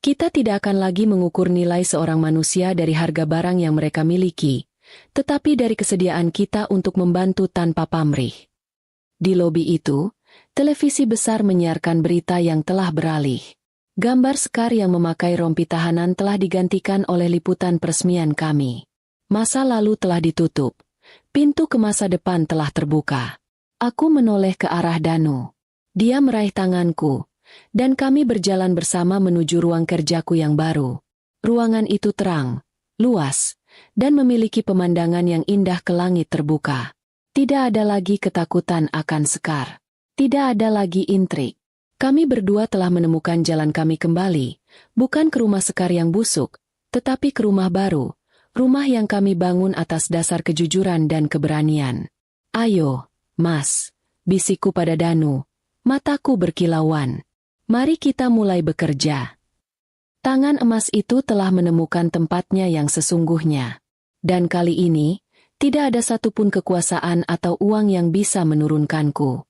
Kita tidak akan lagi mengukur nilai seorang manusia dari harga barang yang mereka miliki, tetapi dari kesediaan kita untuk membantu tanpa pamrih." Di lobi itu, televisi besar menyiarkan berita yang telah beralih. Gambar Sekar yang memakai rompi tahanan telah digantikan oleh liputan peresmian kami. Masa lalu telah ditutup. Pintu ke masa depan telah terbuka. Aku menoleh ke arah Danu. Dia meraih tanganku, dan kami berjalan bersama menuju ruang kerjaku yang baru. Ruangan itu terang, luas, dan memiliki pemandangan yang indah ke langit terbuka. Tidak ada lagi ketakutan akan Sekar. Tidak ada lagi intrik. Kami berdua telah menemukan jalan kami kembali, bukan ke rumah Sekar yang busuk, tetapi ke rumah baru, rumah yang kami bangun atas dasar kejujuran dan keberanian. Ayo, Mas, bisikku pada Danu. Mataku berkilauan. Mari kita mulai bekerja. Tangan emas itu telah menemukan tempatnya yang sesungguhnya. Dan kali ini, tidak ada satupun kekuasaan atau uang yang bisa menurunkanku.